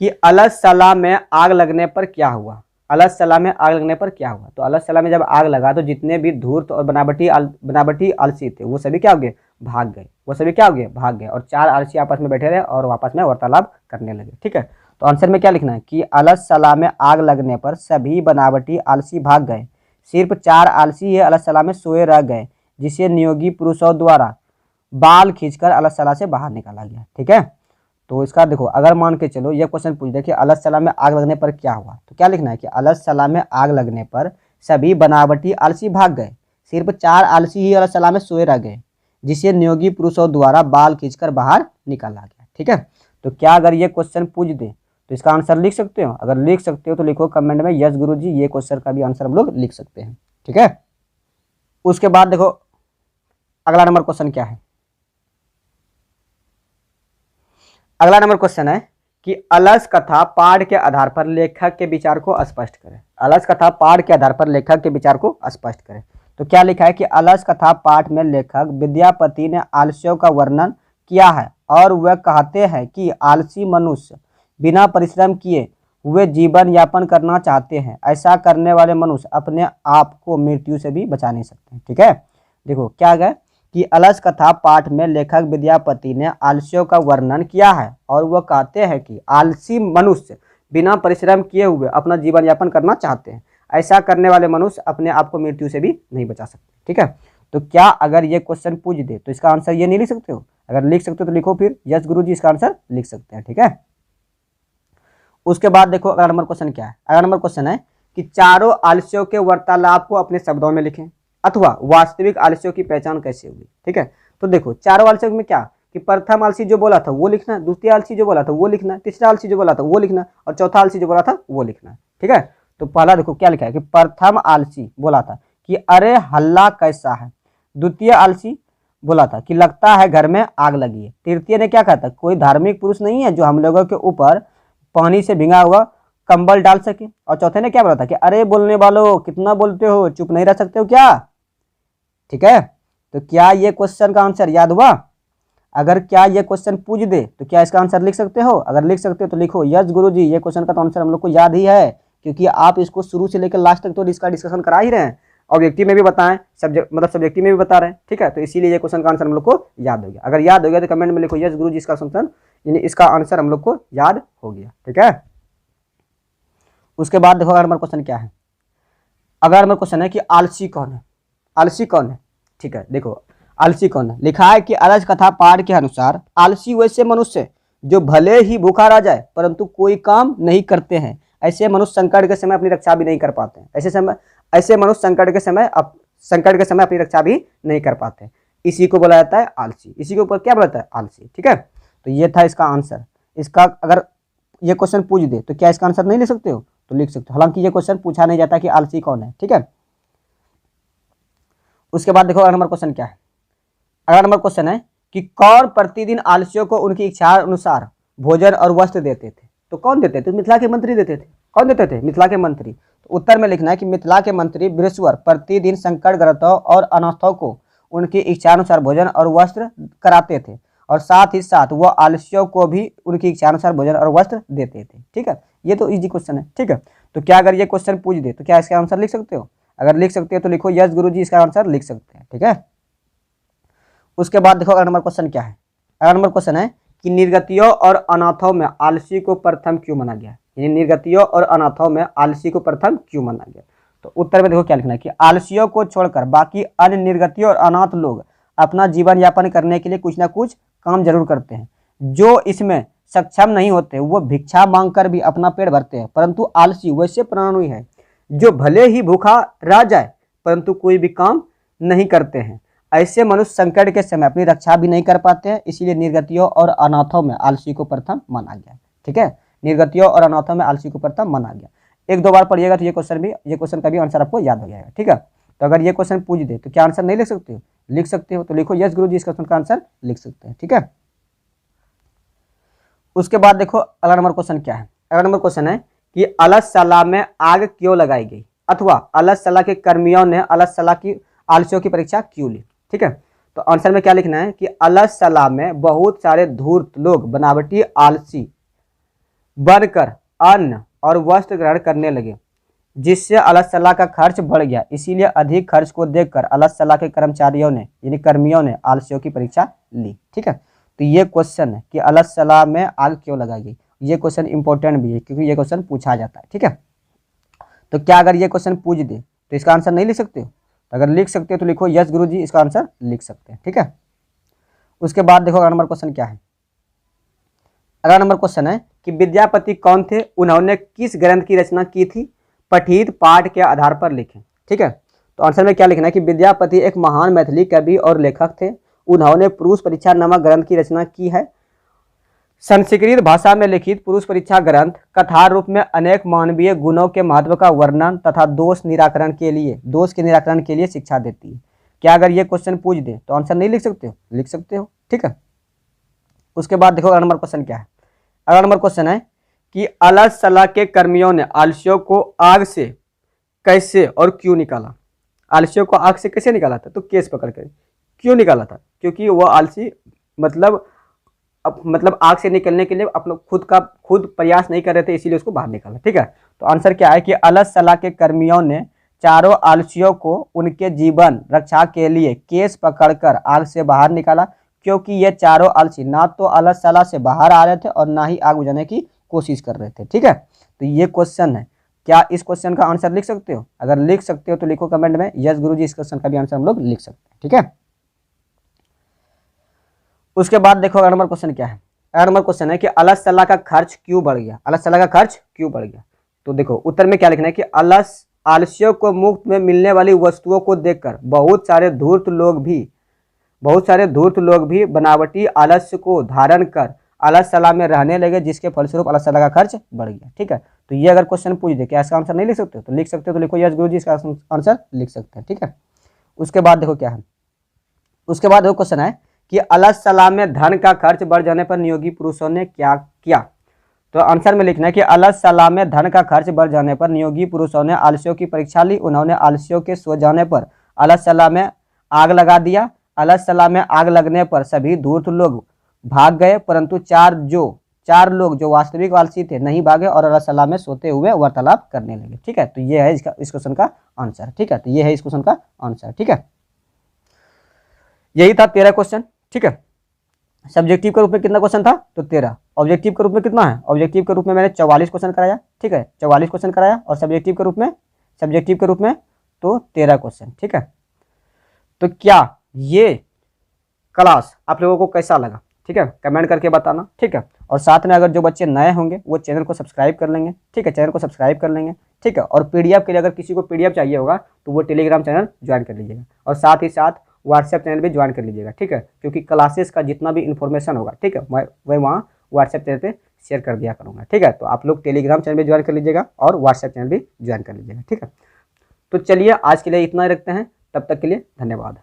Speaker 1: कि अलसशाला में आग लगने पर क्या हुआ? अलसशाला में आग लगने पर क्या हुआ? तो अलसशाला में जब आग लगा तो जितने भी धूर्त और बनावटी आलसी थे वो सभी क्या हो गए? भाग गए। वो सभी क्या हो गए? भाग गए। और 4 आलसी आपस में बैठे रहे और आपस में वार्तालाप करने लगे, ठीक है। तो आंसर में क्या लिखना है कि अलसशाला में आग लगने पर सभी बनावटी आलसी भाग गए, सिर्फ 4 आलसी ही अलसशाला में सोए रह गए, जिसे नियोगी पुरुषों द्वारा बाल खींचकर अलसशाला से बाहर निकाला गया, ठीक है। तो इसका देखो अगर मान के चलो ये क्वेश्चन पूछ दे कि अलसशाला में आग लगने पर क्या हुआ, तो क्या लिखना है कि अलसशाला में आग लगने पर सभी बनावटी आलसी भाग गए, सिर्फ 4 आलसी ही अलसशाला में सोए रह गए, जिसे नियोगी पुरुषों द्वारा बाल खींचकर बाहर निकाला गया, ठीक है। तो क्या अगर ये क्वेश्चन पूछ दे तो इसका आंसर लिख सकते हो? अगर लिख सकते हो तो लिखो कमेंट में यस गुरुजी, ये क्वेश्चन का भी आंसर हम लोग लिख सकते हैं, ठीक है। उसके बाद देखो अगला नंबर क्वेश्चन क्या है। अगला नंबर क्वेश्चन है कि अलस कथा पाठ के आधार पर लेखक के विचार को स्पष्ट करें। अलस कथा पाठ के आधार पर लेखक के विचार को स्पष्ट करें। तो क्या लिखा है कि अलस कथा पाठ में लेखक विद्यापति ने आलस्यों का वर्णन किया है और वह कहते हैं कि आलसी मनुष्य बिना परिश्रम किए हुए जीवन यापन करना चाहते हैं। ऐसा करने वाले मनुष्य अपने आप को मृत्यु से भी बचा नहीं सकते, ठीक है। देखो क्या है कि अलस कथा पाठ में लेखक विद्यापति ने आलस्यों का वर्णन किया है और वह कहते हैं कि आलसी मनुष्य बिना परिश्रम किए हुए अपना जीवन यापन करना चाहते हैं। ऐसा करने वाले मनुष्य अपने आप को मृत्यु से भी नहीं बचा सकते, ठीक है। तो क्या अगर ये क्वेश्चन पूछ दे तो इसका आंसर ये नहीं लिख सकते हो? अगर लिख सकते हो तो लिखो फिर यस गुरुजी, इसका आंसर लिख सकते हैं, ठीक है। उसके बाद देखो अगला नंबर क्वेश्चन क्या है। अगला नंबर क्वेश्चन है कि चारों आलस्यों के वार्तालाप को अपने शब्दों में लिखें, अथवा वास्तविक आलस्यों की पहचान कैसे हुई, ठीक है। तो देखो चारों आलस्यों में क्या कि प्रथम आलसी जो बोला था वो लिखना, द्वितीय आलसी जो बोला था वो लिखना, तीसरा आलसी जो बोला था वो लिखना, और चौथा आलसी जो बोला था वो लिखना, ठीक है। तो पहला देखो क्या लिखा है कि प्रथम आलसी बोला था कि अरे हल्ला कैसा है। द्वितीय आलसी बोला था कि लगता है घर में आग लगी है। तृतीय ने क्या कहा था, कोई धार्मिक पुरुष नहीं है जो हम लोगों के ऊपर पानी से भिंगा हुआ कंबल डाल सके। और चौथे ने क्या बोला था कि अरे बोलने वालों कितना बोलते हो, चुप नहीं रह सकते हो क्या, ठीक है। तो क्या ये क्वेश्चन का आंसर याद हुआ? अगर क्या ये क्वेश्चन पूछ दे तो क्या इसका आंसर लिख सकते हो? अगर लिख सकते हो तो लिखो यस गुरुजी, ये क्वेश्चन का तो आंसर हम लोग को याद ही है, क्योंकि आप इसको शुरू से लेकर लास्ट तक तो इसका डिस्कशन करा ही रहे हैं, ऑब्जेक्टिव में भी बताएं, सब्जेक्टिव में भी बता रहे हैं, ठीक है। तो इसीलिए ये क्वेश्चन का आंसर हम लोग को याद हो गया। अगर याद हो गया तो कमेंट में लिखो यस गुरुजी, इसका आंसर यानी इसका आंसर हम लोग को याद हो गया, ठीक है। उसके बाद देखो अगला नंबर क्वेश्चन क्या है। अगला नंबर क्वेश्चन है कि आलसी कौन है? आलसी कौन है, ठीक है। देखो आलसी कौन है, लिखा है कि अलस कथा पाठ के अनुसार आलसी वैसे मनुष्य जो भले ही भूखा रह जाए परंतु कोई काम नहीं करते हैं। ऐसे मनुष्य संकट के समय अपनी रक्षा भी नहीं कर पाते हैं। ऐसे मनुष्य संकट के समय अपनी रक्षा भी नहीं कर पाते, इसी को बोला जाता है आलसी। इसी के ऊपर क्या बोला जाता है? आलसी, ठीक है। तो ये था इसका आंसर। इसका अगर ये क्वेश्चन पूछ दे तो क्या इसका आंसर नहीं लिख सकते हो? तो लिख सकते हो, हालांकि ये क्वेश्चन पूछा नहीं जाता कि आलसी कौन है, ठीक है। उसके बाद देखो अगला नंबर क्वेश्चन क्या है। अगला नंबर क्वेश्चन है कि कौन प्रतिदिन आलसियों को उनकी इच्छा अनुसार भोजन और वस्त्र देते थे। तो कौन देते थे? मिथिला के मंत्री देते थे। कौन देते थे? मिथिला के मंत्री। तो उत्तर में लिखना है कि मिथिला के मंत्री बृहस्पति प्रतिदिन संकटग्रस्तों और अनाथों को उनकी इच्छानुसार भोजन और वस्त्र कराते थे, और साथ ही साथ वह आलस्यों को भी उनकी इच्छानुसार भोजन और वस्त्र देते थे। ठीक है, ये तो इजी क्वेश्चन है। ठीक है, तो क्या अगर ये क्वेश्चन पूछ दे तो क्या इसका आंसर लिख सकते हो? अगर लिख सकते हो तो लिखो यस गुरुजी, इसका आंसर लिख सकते हैं। ठीक है, उसके बाद देखो अगला नंबर क्वेश्चन क्या है। अगला नंबर क्वेश्चन है कि निर्गतियों और अनाथों में आलसी को प्रथम क्यों माना गया? यानी निर्गतियों और अनाथों में आलसी को प्रथम क्यों माना गया? तो उत्तर में देखो क्या लिखना है कि आलसियों को छोड़कर बाकी अन्य निर्गतियों और अनाथ लोग अपना जीवन यापन करने के लिए कुछ ना कुछ काम जरूर करते हैं। जो इसमें सक्षम नहीं होते वो भिक्षा मांगकर भी अपना पेट भरते हैं, परंतु आलसी वैसे प्राणी है जो भले ही भूखा रह जाए परंतु कोई भी काम नहीं करते हैं। ऐसे मनुष्य संकट के समय अपनी रक्षा भी नहीं कर पाते हैं, इसीलिए निर्गतियों और अनाथों में आलसी को प्रथम माना गया। ठीक है, निर्गतियों और अनाथों में आलसी को प्रथम माना गया। एक दो बार पढ़िएगा तो ये क्वेश्चन का भी आंसर आपको याद हो जाएगा। ठीक है, तो अगर ये क्वेश्चन पूछ दे तो क्या आंसर नहीं लिख सकते हो? लिख सकते हो, तो लिखो यस गुरुजी, इस क्वेश्चन का आंसर लिख सकते हैं। ठीक है, उसके बाद देखो अगला नंबर क्वेश्चन क्या है। अगला नंबर क्वेश्चन है कि अलसला में आग क्यों लगाई गई, अथवा अलसला के कर्मियों ने अलसला की आलसियों की परीक्षा क्यों ली? ठीक है, तो आंसर में क्या लिखना है कि अलसला में बहुत सारे धूर्त लोग बनावटी आलसी बनकर अन्न और वस्त्र ग्रहण करने लगे, जिससे अलसला का खर्च बढ़ गया। इसीलिए अधिक खर्च को देखकर अलसला के कर्मचारियों ने यानी कर्मियों ने आलसियों की परीक्षा ली। ठीक है, तो ये क्वेश्चन है कि अलसला में आग क्यों लगाई गई। ये क्वेश्चन इंपॉर्टेंट भी है क्योंकि ये क्वेश्चन पूछा जाता है। ठीक है, तो क्या अगर ये क्वेश्चन पूछ दे तो इसका आंसर नहीं लिख सकते हो? तो अगर लिख सकते हो तो लिखो यस गुरुजी, इसका आंसर लिख सकते हैं। ठीक है, उसके बाद देखो अगला नंबर क्वेश्चन क्या है। अगला नंबर क्वेश्चन है कि विद्यापति कौन थे, उन्होंने किस ग्रंथ की रचना की थी, पठित पाठ के आधार पर लिखें। ठीक है, तो आंसर में क्या लिखना है कि विद्यापति एक महान मैथिली कवि और लेखक थे। उन्होंने पुरुष परीक्षा नामक ग्रंथ की रचना की है। संस्कृत भाषा में लिखित पुरुष परीक्षा ग्रंथ कथा रूप में अनेक मानवीय गुणों के महत्व का वर्णन तथा दोष के निराकरण के लिए शिक्षा देती है। क्या अगर ये क्वेश्चन पूछ दे तो आंसर नहीं लिख सकते हो? लिख सकते हो। ठीक है, उसके बाद देखो अगला नंबर क्वेश्चन क्या है। अगला नंबर क्वेश्चन है कि अलसला के कर्मियों ने आलसियों को आग से कैसे और क्यों निकाला? आलसियों को आग से कैसे निकाला था? तो केस पकड़ कर। क्यों निकाला था? क्योंकि वो आलसी मतलब आग से निकलने के लिए अपना खुद प्रयास नहीं कर रहे थे, इसीलिए उसको बाहर निकाला। ठीक है, तो आंसर क्या है कि अलसला के कर्मियों ने चारों आलसियों को उनके जीवन रक्षा के लिए केस पकड़कर आग से बाहर निकाला, क्योंकि ये चारों आलसी ना तो अलसला से बाहर आ रहे थे और ना ही आग बुझाने की कोशिश कर रहे थे। ठीक है, तो ये क्वेश्चन है। क्या इस क्वेश्चन का आंसर लिख सकते हो? अगर लिख सकते हो तो लिखो कमेंट में यस गुरुजी, इस क्वेश्चन का भी आंसर हम लोग लिख सकते हैं। ठीक है, उसके बाद देखो अगला नंबर क्वेश्चन क्या है। अगला नंबर क्वेश्चन है कि अलसला का खर्च क्यों बढ़ गया? अलसला का खर्च क्यों बढ़ गया? तो देखो उत्तर में क्या लिखना है कि आलसियों को मुफ्त में मिलने वाली वस्तुओं को देखकर बहुत सारे धूर्त लोग भी बनावटी आलस्य को धारण कर अलसला में रहने लगे, जिसके फलस्वरूप अलसला का खर्च बढ़ गया। ठीक है, तो ये अगर क्वेश्चन पूछ दे क्या इसका आंसर नहीं लिख सकते हो? तो लिख सकते हो, तो लिखो यस गुरुजी, इसका आंसर लिख सकते हैं। ठीक है, उसके बाद देखो क्या है। उसके बाद देखो क्वेश्चन है कि अलसला में धन का खर्च बढ़ जाने पर नियोगी पुरुषों ने क्या किया? तो आंसर में लिखना है कि अलसला में धन का खर्च बढ़ जाने पर नियोगी पुरुषों ने आलसियों की परीक्षा ली। उन्होंने आलसियों के सो जाने पर अलसला में आग लगा दिया। अलसला में आग लगने पर सभी धूर्त लोग भाग गए, परंतु चार लोग जो वास्तविक आलसी थे नहीं भागे और अलसला में सोते हुए वार्तालाप करने लगे। ठीक है, तो ये है इस क्वेश्चन का आंसर। ठीक है, तो ये है इस क्वेश्चन का आंसर। ठीक है, यही था 13 क्वेश्चन। ठीक है, सब्जेक्टिव के रूप में कितना क्वेश्चन था? तो 13। ऑब्जेक्टिव के रूप में कितना है? ऑब्जेक्टिव के रूप में मैंने 44 क्वेश्चन कराया। ठीक है, 44 क्वेश्चन कराया, और सब्जेक्टिव के रूप में तो 13 क्वेश्चन। ठीक है, तो क्या ये क्लास आप लोगों को कैसा लगा? ठीक है, कमेंट करके बताना। ठीक है, और साथ में अगर जो बच्चे नए होंगे वो चैनल को सब्सक्राइब कर लेंगे। ठीक है, चैनल को सब्सक्राइब कर लेंगे। ठीक है, और पीडीएफ के लिए अगर किसी को पीडीएफ चाहिए होगा तो वो टेलीग्राम चैनल ज्वाइन कर लीजिएगा, और साथ ही साथ व्हाट्सएप चैनल भी ज्वाइन कर लीजिएगा। ठीक है, क्योंकि क्लासेस का जितना भी इन्फॉर्मेशन होगा, ठीक है, मैं वहाँ व्हाट्सएप चैनल पे शेयर कर दिया करूँगा। ठीक है, तो आप लोग टेलीग्राम चैनल भी ज्वाइन कर लीजिएगा और व्हाट्सएप चैनल भी ज्वाइन कर लीजिएगा। ठीक है, तो चलिए आज के लिए इतना ही रखते हैं, तब तक के लिए धन्यवाद।